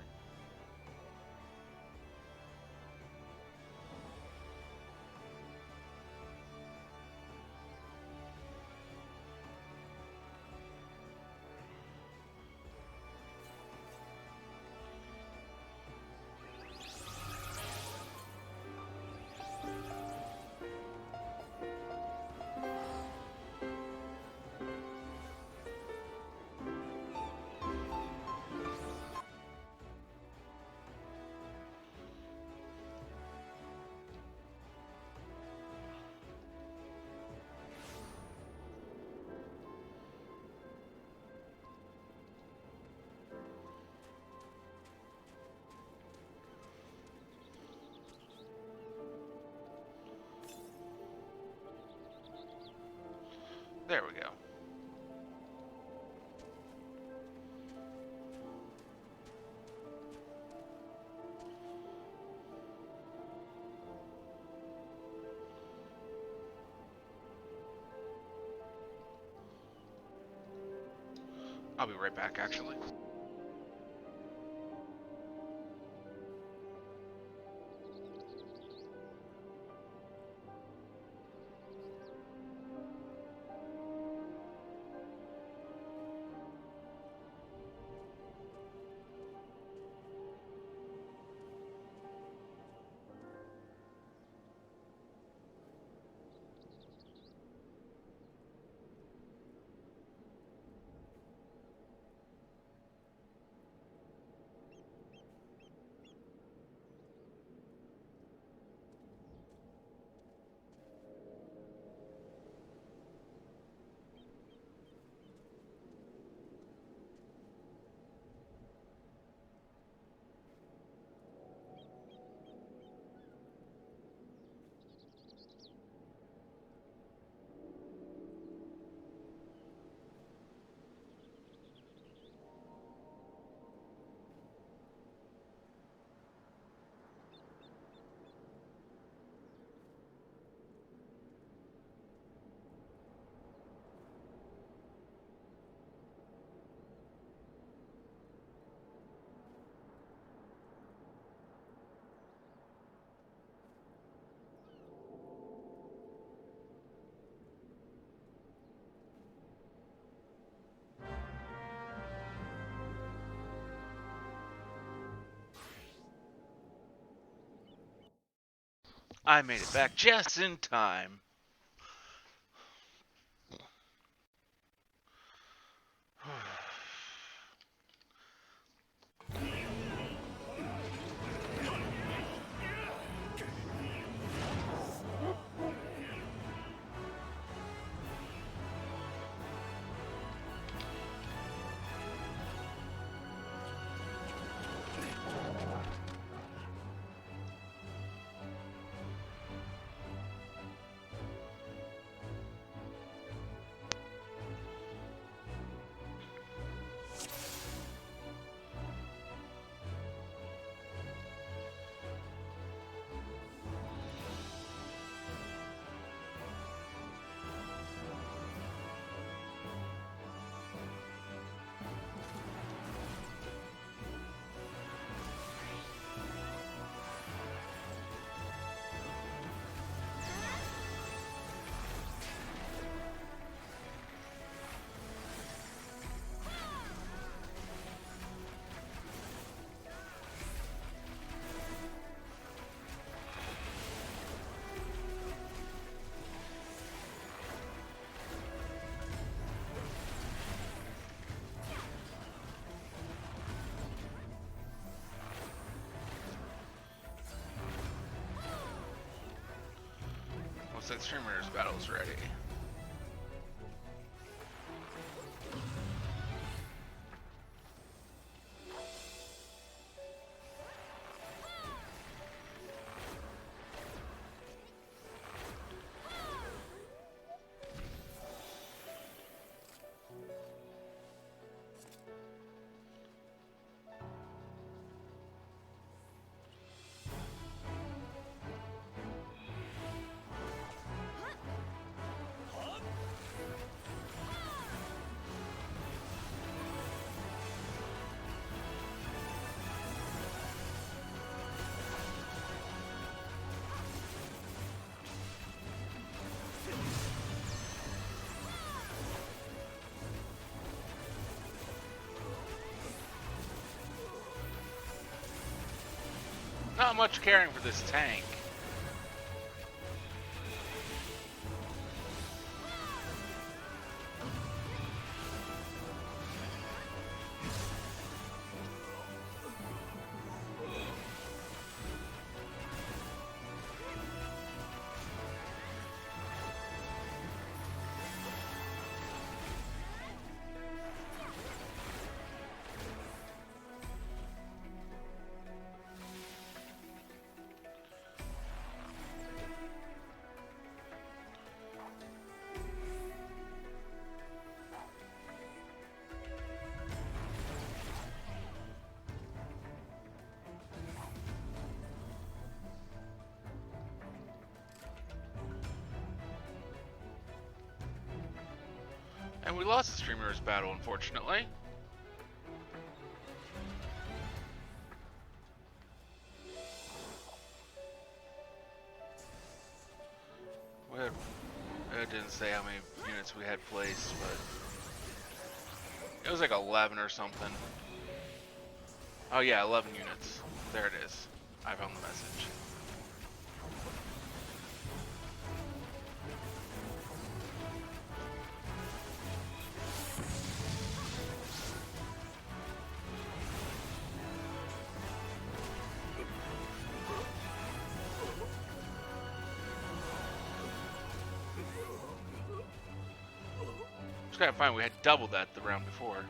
There we go. I'll be right back, actually. I made it back just in time. Looks like Streamer's battle's ready. Not much caring for this tank. And we lost the Streamer's battle, unfortunately. It didn't say how many units we had placed, but it was like 11 or something. Oh yeah, 11 units. There it is. I found the message. Kind of fine. We had double that the round before.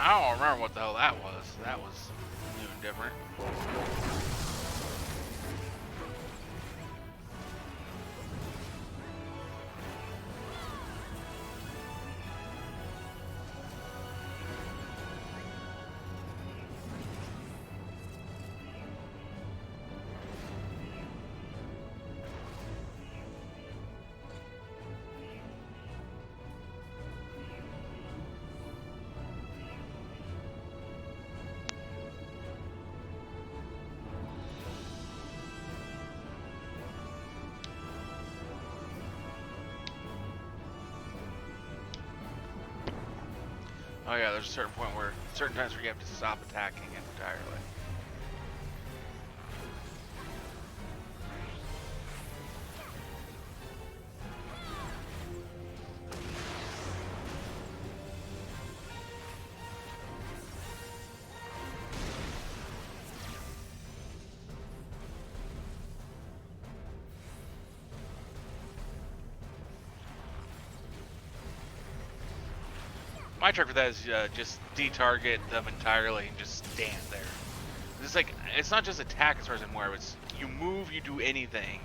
I don't remember what the hell that was. That was new and different. Oh yeah, there's a certain point where, certain times where you have to stop attacking it entirely. My trick for that is just de-target them entirely and just stand there. It's like, it's not just attack as far as I'm aware, it's you move, you do anything.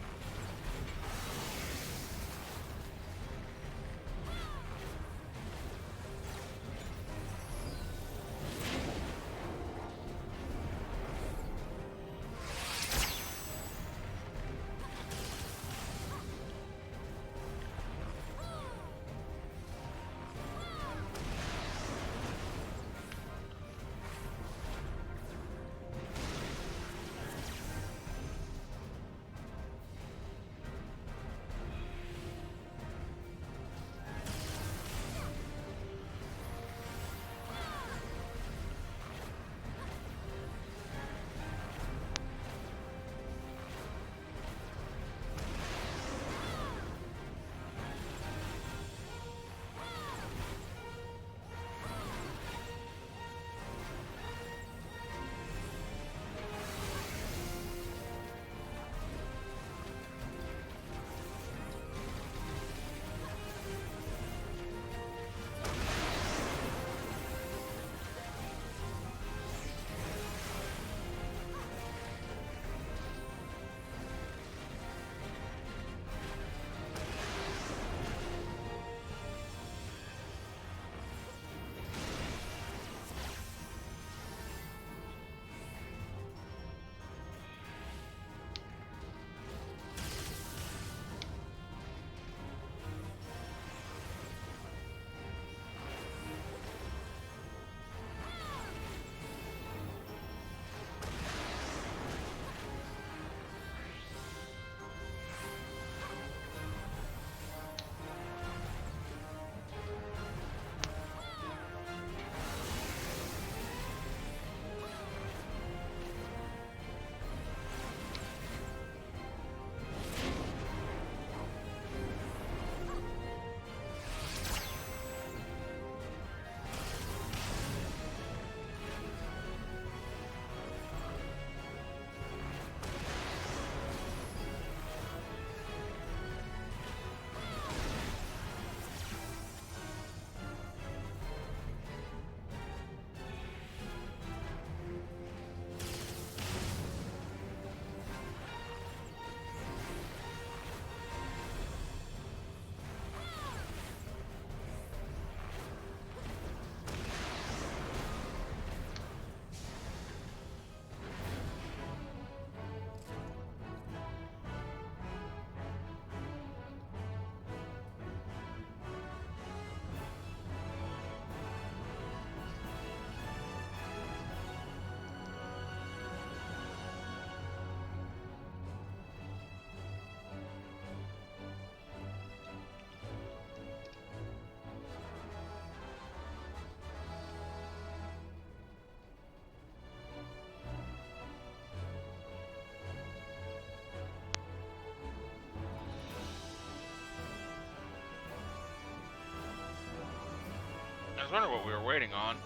I was wondering what we were waiting on.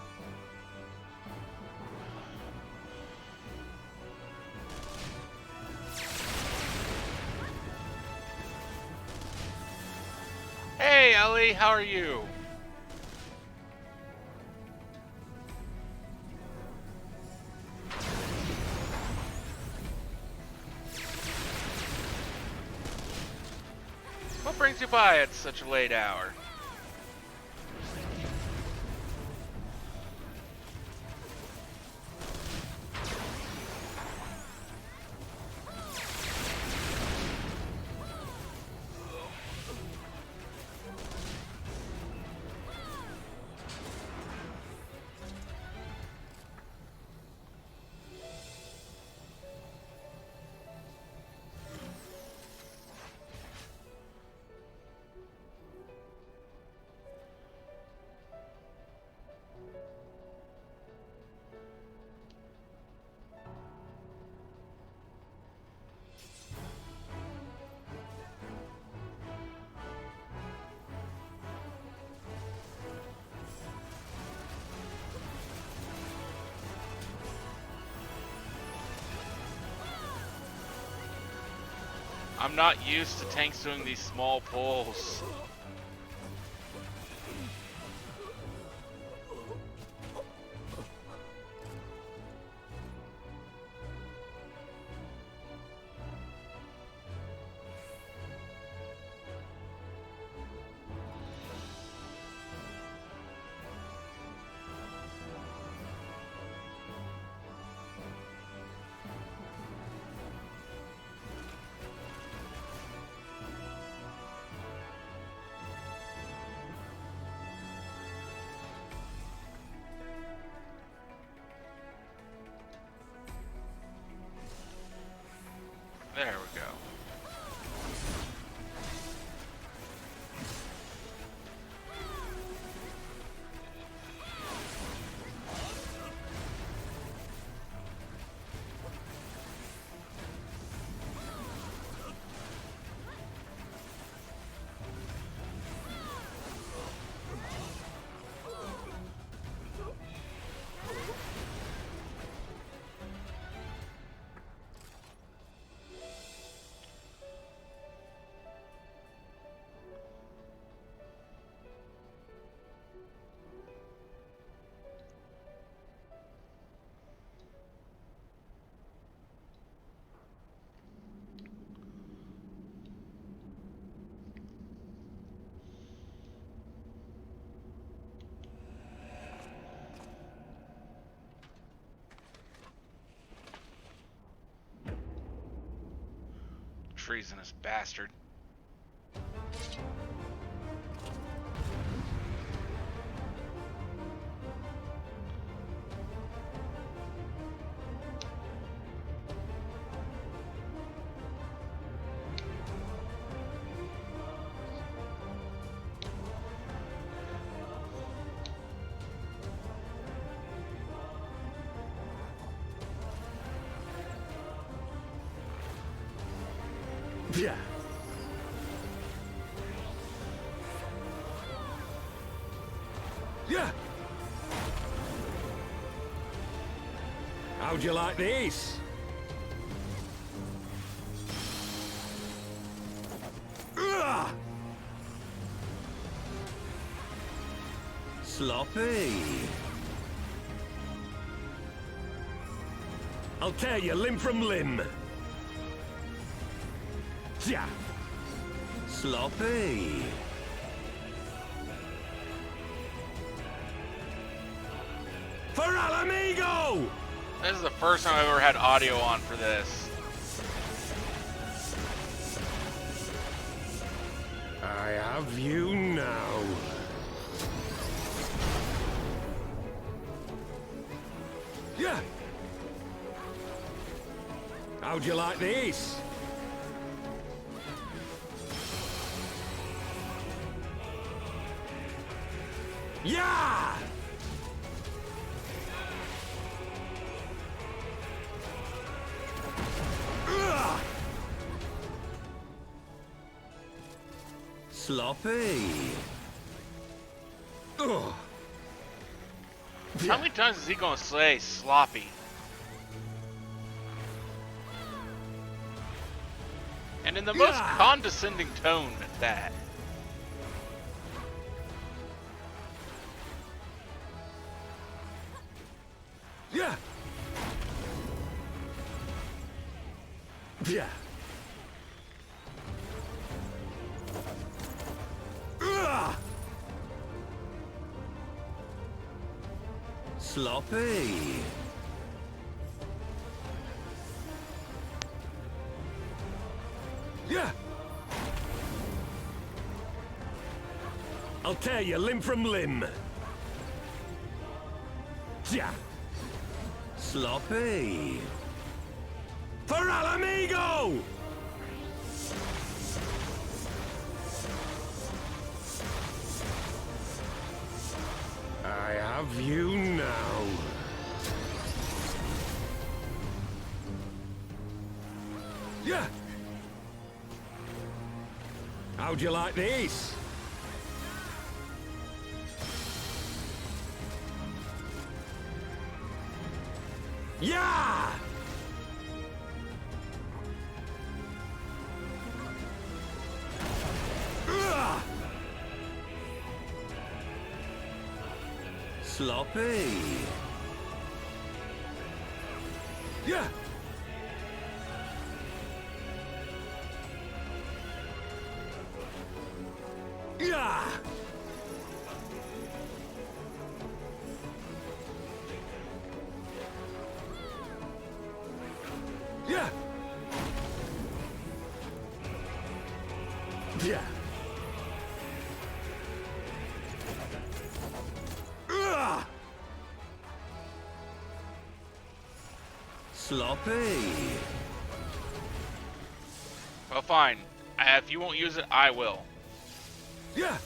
Hey Ellie, how are you? What brings you by at such a late hour? I'm not used to tanks doing these small pulls. There we go. Treasonous bastard. Yeah. Yeah. How'd you like these? Sloppy. I'll tear you limb from limb. Yeah. Sloppy. For Alamigo! This is the first time I've ever had audio on for this. I have you now. Yeah. How'd you like these? Yeah! Sloppy. Ugh. How many times is he gonna say sloppy? And in the most condescending tone at that. Yeah. Yeah. Sloppy. Yeah! I'll tear you limb from limb. Ja. Sloppy. For Alamigo! I have you now. Yeah! How'd you like this? Yeah! Ugh! Sloppy. Yeah! Yeah! Yeah! Yeah! Ugh! Sloppy. Well, fine. If you won't use it, I will. Yeah!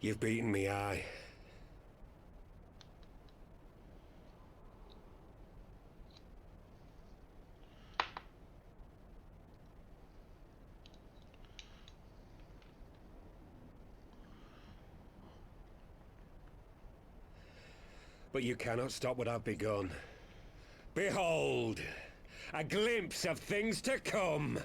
You've beaten me, aye. But you cannot stop what I've begun. Behold, a glimpse of things to come.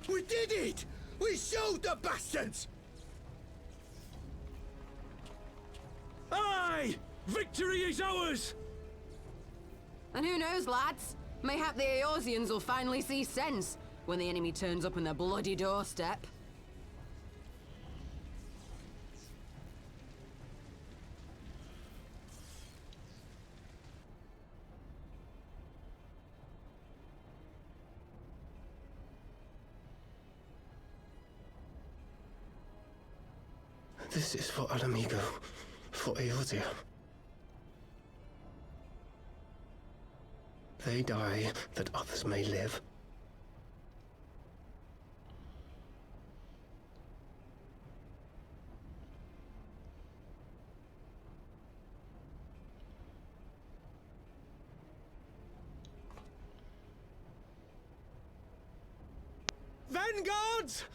We did it! We showed the bastards! Aye! Victory is ours! And who knows, lads? Mayhap the Eorzeans will finally see sense when the enemy turns up on their bloody doorstep. This is for Alamigo, for Eorzea. They die that others may live. Vanguards!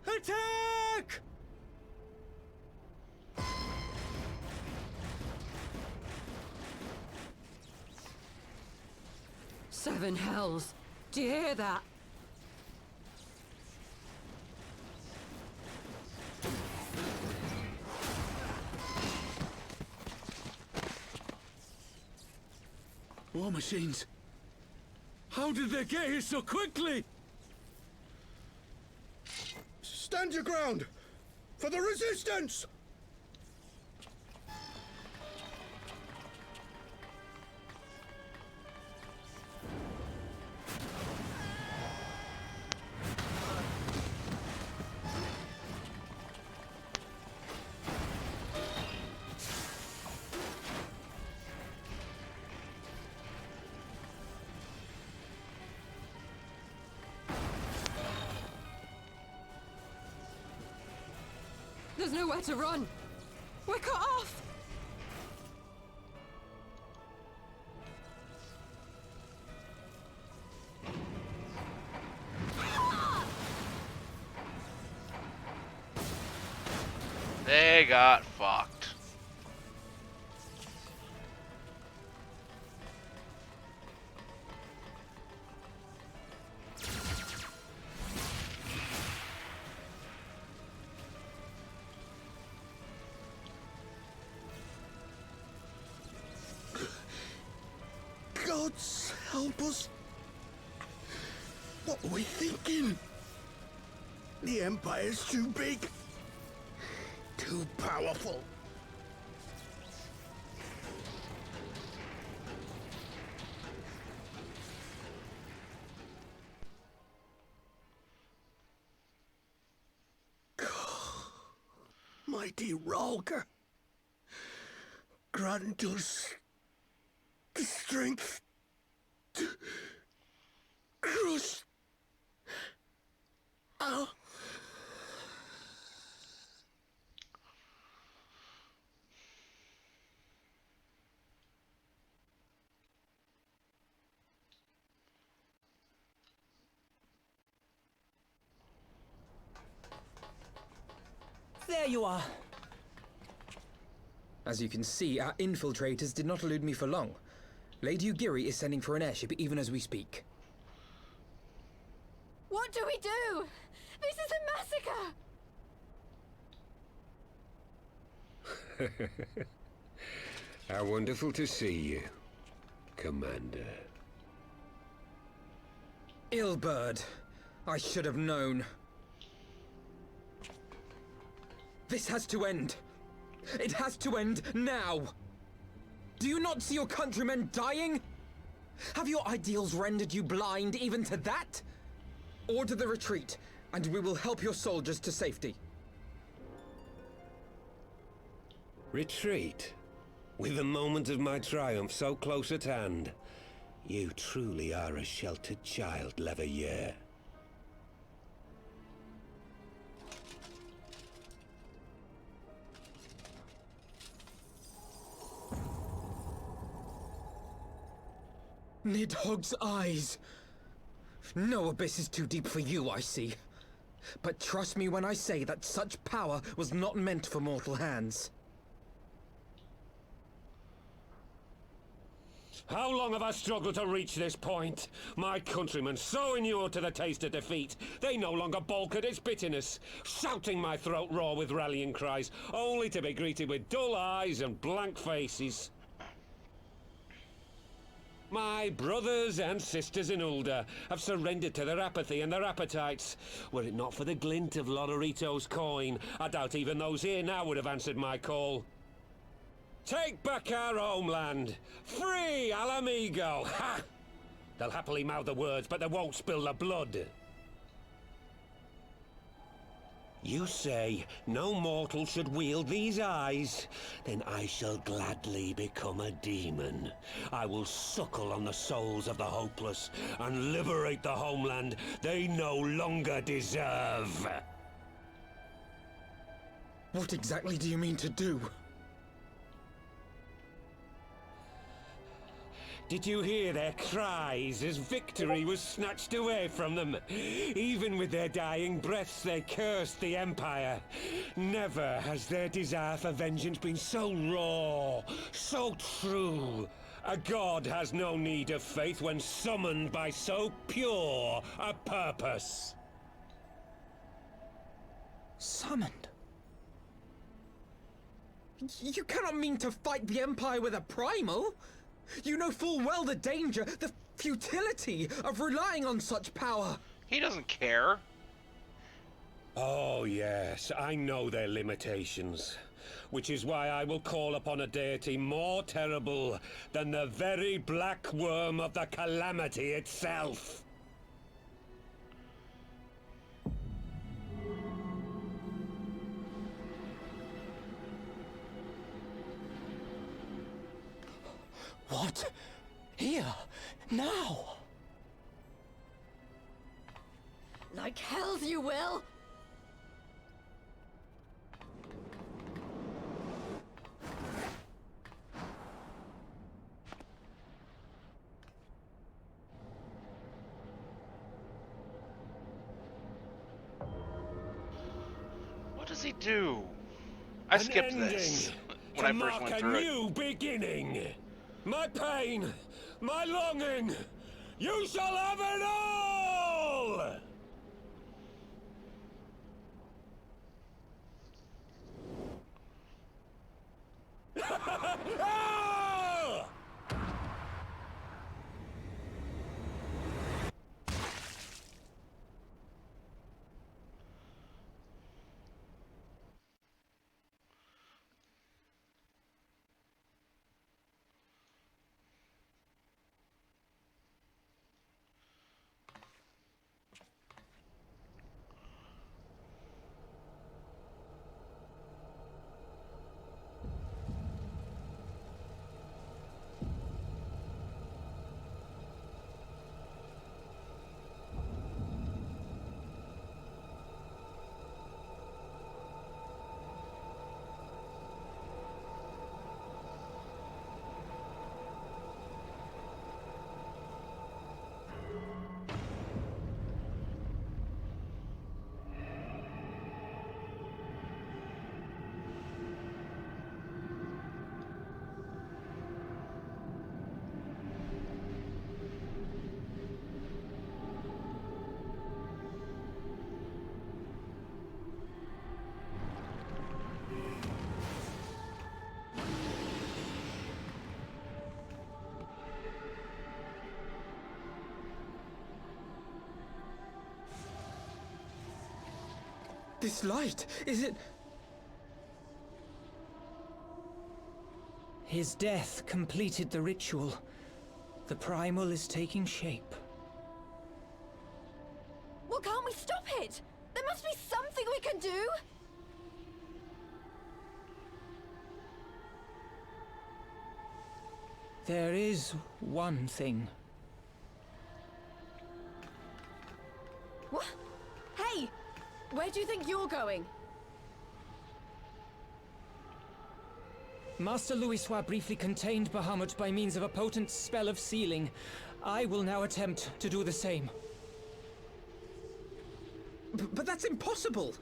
Attack! Seven hells! Do you hear that? War machines. How did they get here so quickly? Stand your ground! For the Resistance! There's nowhere to run. We're cut off. They got fucked. Gods help us! What are we thinking? The Empire's too big. Too powerful. Mighty Rhalgr. Grant us the strength to crush our... There you are. As you can see, our infiltrators did not elude me for long. Lady Ugiri is sending for an airship even as we speak. What do we do? This is a massacre! How wonderful to see you, Commander. Ilberd. I should have known. This has to end. It has to end now. Do you not see your countrymen dying? Have your ideals rendered you blind even to that? Order the retreat, and we will help your soldiers to safety. Retreat? With the moment of my triumph so close at hand? You truly are a sheltered child, Leveilleur. Nidhogg's eyes. No abyss is too deep for you, I see. But trust me when I say that such power was not meant for mortal hands. How long have I struggled to reach this point? My countrymen, so inured to the taste of defeat, they no longer balk at its bitterness, shouting my throat raw with rallying cries, only to be greeted with dull eyes and blank faces. My brothers and sisters in Ulda have surrendered to their apathy and their appetites. Were it not for the glint of Lodorito's coin, I doubt even those here now would have answered my call. Take back our homeland! Free Alamigo! Ha! They'll happily mouth the words, but they won't spill the blood. You say no mortal should wield these eyes? Then I shall gladly become a demon. I will suckle on the souls of the hopeless and liberate the homeland they no longer deserve. What exactly do you mean to do? Did you hear their cries as victory was snatched away from them? Even with their dying breaths, they cursed the Empire. Never has their desire for vengeance been so raw, so true. A god has no need of faith when summoned by so pure a purpose. Summoned? You cannot mean to fight the Empire with a primal! You know full well the danger, the futility of relying on such power. He doesn't care. Oh, yes, I know their limitations. Which is why I will call upon a deity more terrible than the very black worm of the Calamity itself. What? Here? Now? Like hells you will! What does he do? I skipped this when I first went through a new beginning. My pain, my longing, you shall have it all! Ah! This light, is it... His death completed the ritual. The primal is taking shape. Well, can't we stop it? There must be something we can do! There is one thing. What? Hey! Where do you think you're going? Master Louisoix briefly contained Bahamut by means of a potent spell of sealing. I will now attempt to do the same. But that's impossible!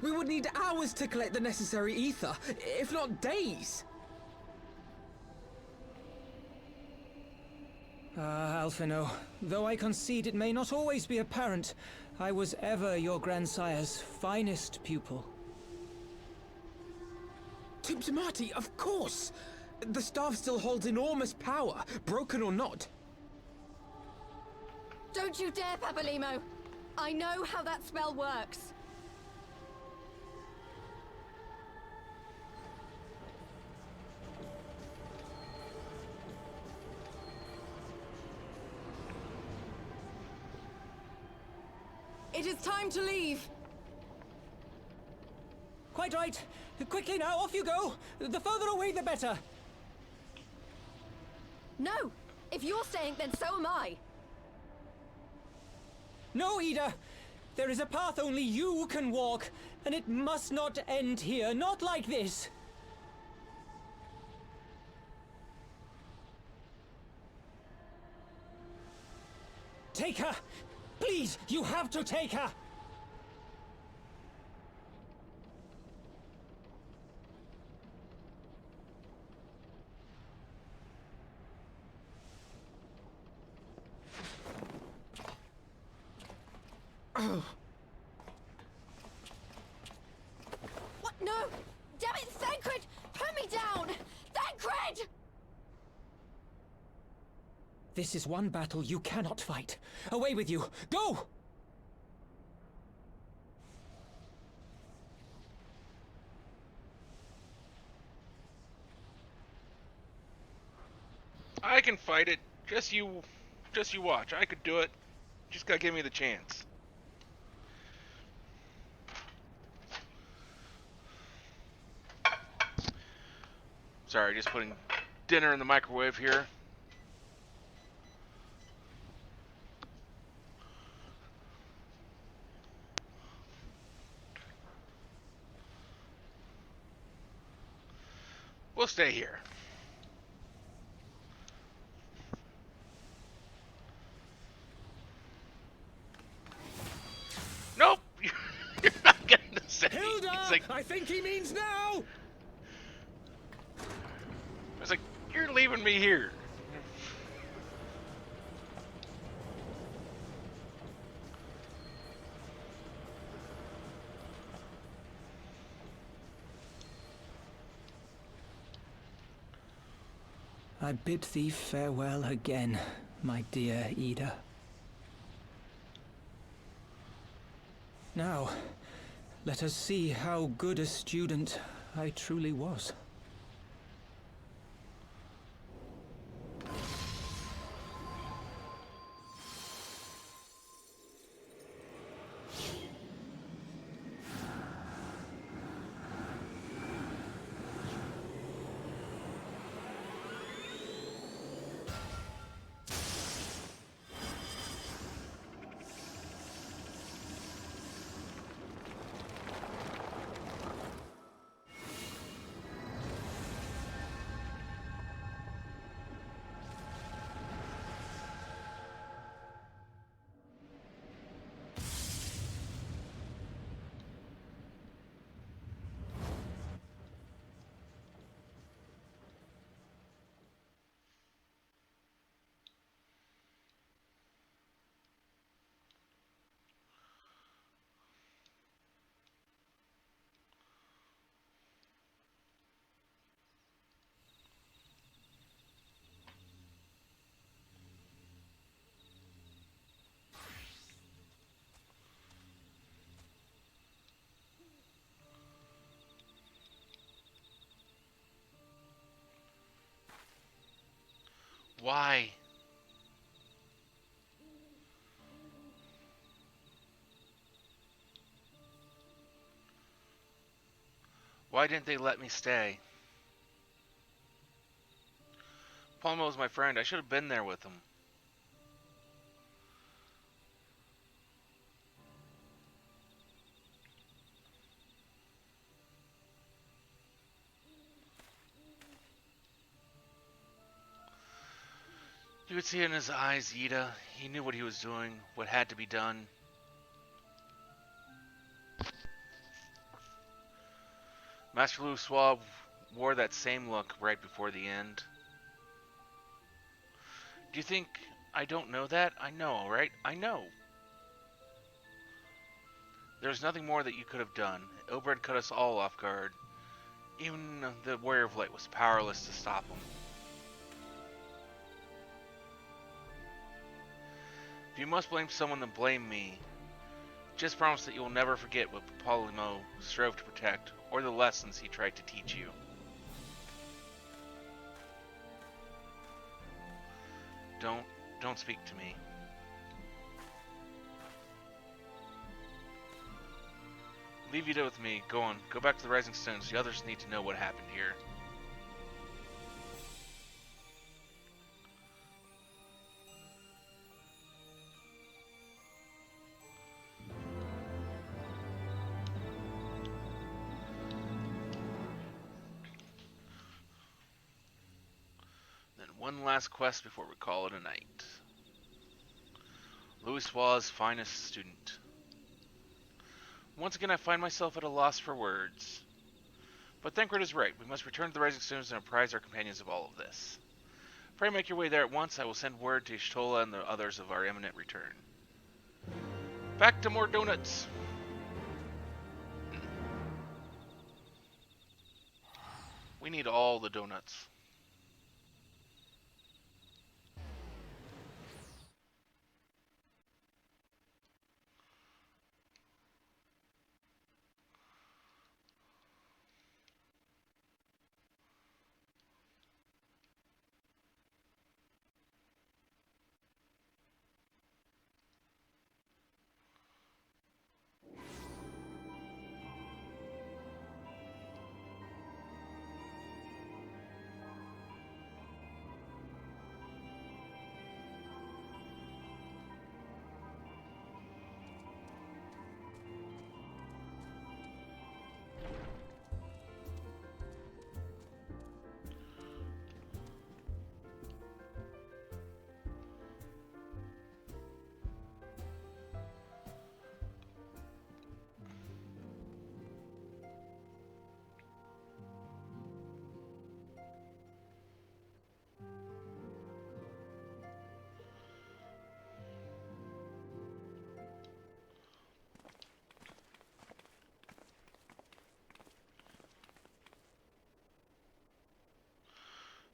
We would need hours to collect the necessary ether, if not days! Ah, Alphino, though I concede it may not always be apparent, I was ever your grandsire's finest pupil. Timptomati, of course! The staff still holds enormous power, broken or not. Don't you dare, Papalymo! I know how that spell works. It is time to leave. Quite right. Quickly now, off you go. The further away, the better. No! If you're staying, then so am I. No, Ida. There is a path only you can walk, and it must not end here. Not like this. Take her! Please, you have to take her! Oh. What? No! Damn it, Thancred! Put me down! Thancred! This is one battle you cannot fight. Away with you! Go! I can fight it. Just you watch. I could do it. Just gotta give me the chance. Sorry, just putting dinner in the microwave here. We'll stay here. Nope! You're not getting to say. Hilda! Like, I think he means now! I was like, you're leaving me here. I bid thee farewell again, my dear Ida. Now, let us see how good a student I truly was. Why? Why didn't they let me stay? Palmo was my friend. I should have been there with him. You could see it in his eyes, Ida. He knew what he was doing, what had to be done. Master Louis Swab wore that same look right before the end. Do you think I don't know that? I know, right? I know. There's nothing more that you could have done. Ilbred cut us all off guard. Even the Warrior of Light was powerless to stop him. If you must blame someone, then blame me. Just promise that you will never forget what Papalymo strove to protect, or the lessons he tried to teach you. Don't speak to me. Leave Ida with me. Go on. Go back to the Rising Stones. The others need to know what happened here. One last quest before we call it a night. Louis Swab's finest student. Once again I find myself at a loss for words. But Thancred is right. We must return to the Rising Stones and apprise our companions of all of this. Pray make your way there at once. I will send word to Y'shtola and the others of our imminent return. Back to more donuts! We need all the donuts.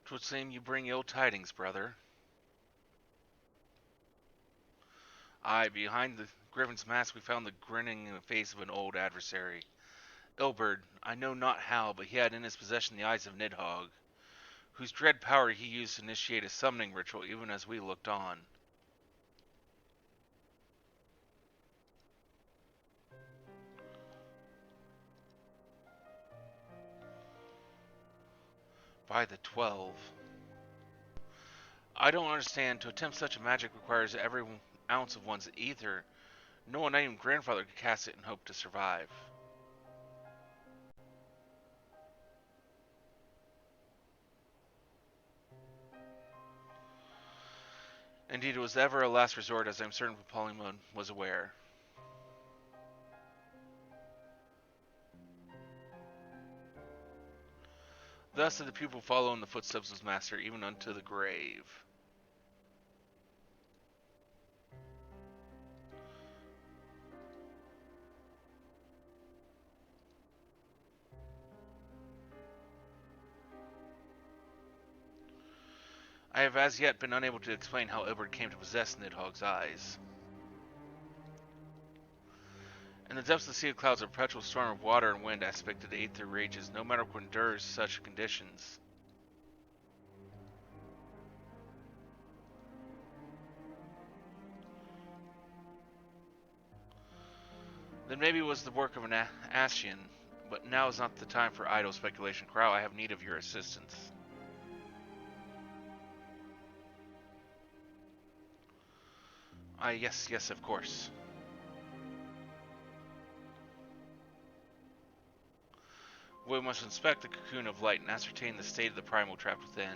'Twould seem you bring ill tidings, brother. Aye, behind the Griffin's mask we found the grinning face of an old adversary. Ilberd, I know not how, but he had in his possession the eyes of Nidhogg, whose dread power he used to initiate a summoning ritual even as we looked on. By the 12. I don't understand. To attempt such a magic requires every ounce of one's ether. No one, not even grandfather, could cast it and hope to survive. Indeed, it was ever a last resort, as I am certain Polymoon was aware. Thus did the pupil follow in the footsteps of his master, even unto the grave. I have as yet been unable to explain how Ilberd came to possess Nidhogg's eyes. In the depths of the sea of clouds, a perpetual storm of water and wind aspected aether rages. No matter what endures such conditions. Then maybe it was the work of an Ascian, but now is not the time for idle speculation. Crow, I have need of your assistance. Yes, of course. We must inspect the cocoon of light and ascertain the state of the primal trapped within.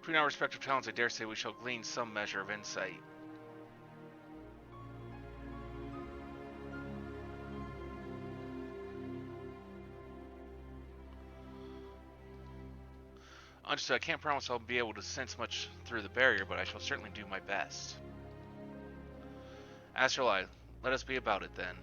Between our respective talents, I dare say we shall glean some measure of insight. Understood. I can't promise I'll be able to sense much through the barrier, but I shall certainly do my best. As shall I. Let us be about it then.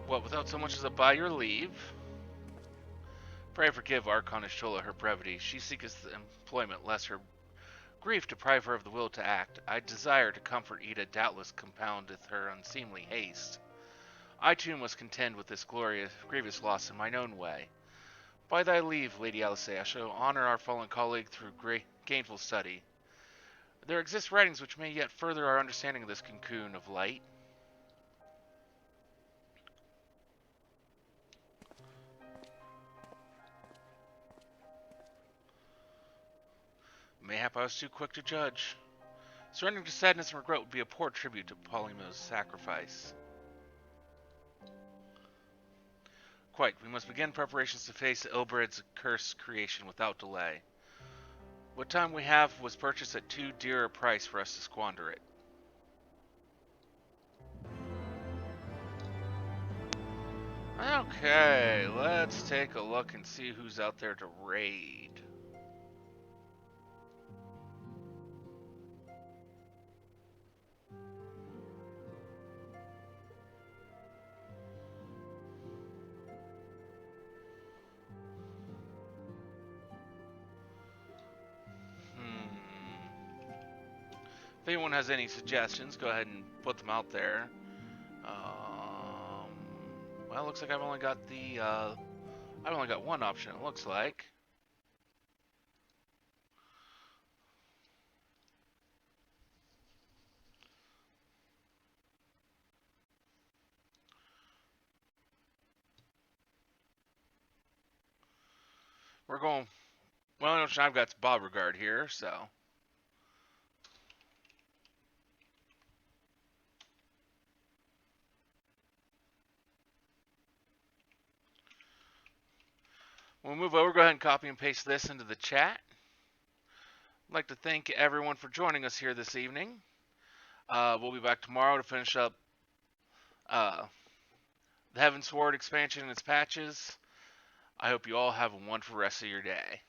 What, without so much as a by your leave? Pray forgive Archon Y'shtola her brevity. She seeketh employment, lest her grief deprive her of the will to act. I desire to comfort Ida, doubtless compoundeth her unseemly haste. I too must contend with this grievous loss in mine own way. By thy leave, Lady Alisaie, I shall honor our fallen colleague through gainful study. There exist writings which may yet further our understanding of this cocoon of light. Mayhap I was too quick to judge. Surrendering to sadness and regret would be a poor tribute to Polymo's sacrifice. Quite, we must begin preparations to face Ilberd's cursed creation without delay. What time we have was purchased at too dear a price for us to squander it. Okay, let's take a look and see who's out there to raid. If anyone has any suggestions, go ahead and put them out there. Well, looks like I've only got one option, it looks like. We're going, well, I've got Beauregard here, so. We'll move over, go ahead and copy and paste this into the chat. I'd like to thank everyone for joining us here this evening. We'll be back tomorrow to finish up the Heavensward expansion and its patches. I hope you all have a wonderful rest of your day.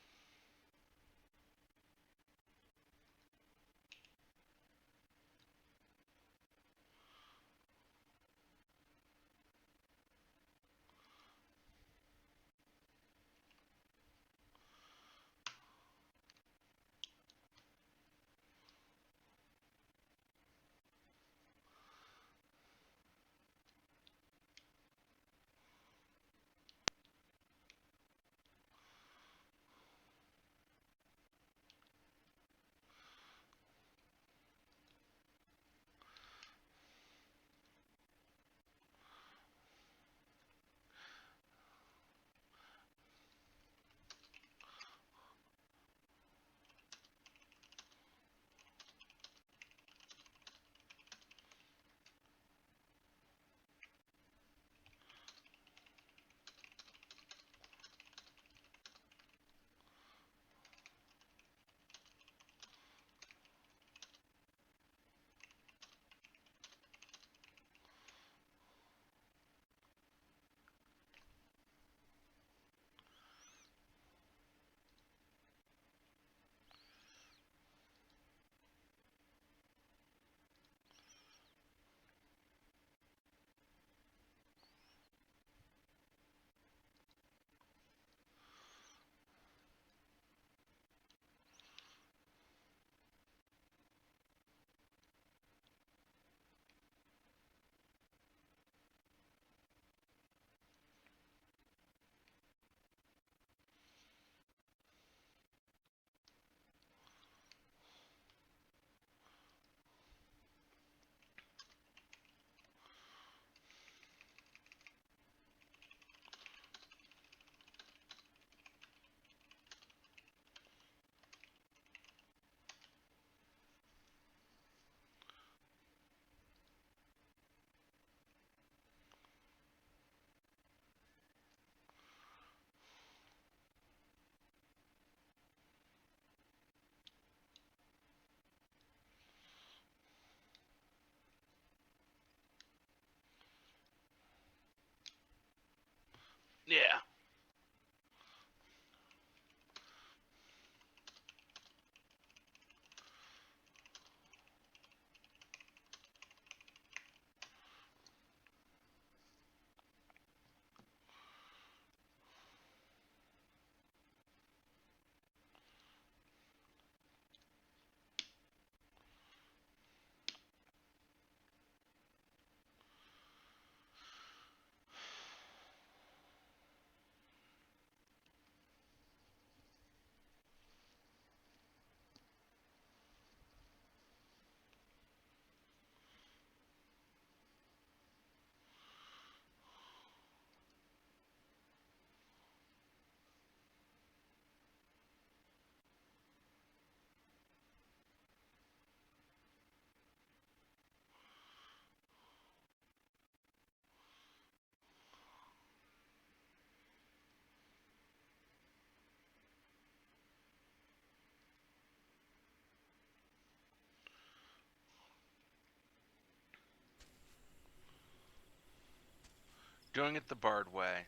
Doing it the Bard way.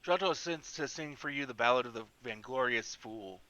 Giotto has sent to sing for you the Ballad of the Vainglorious Fool.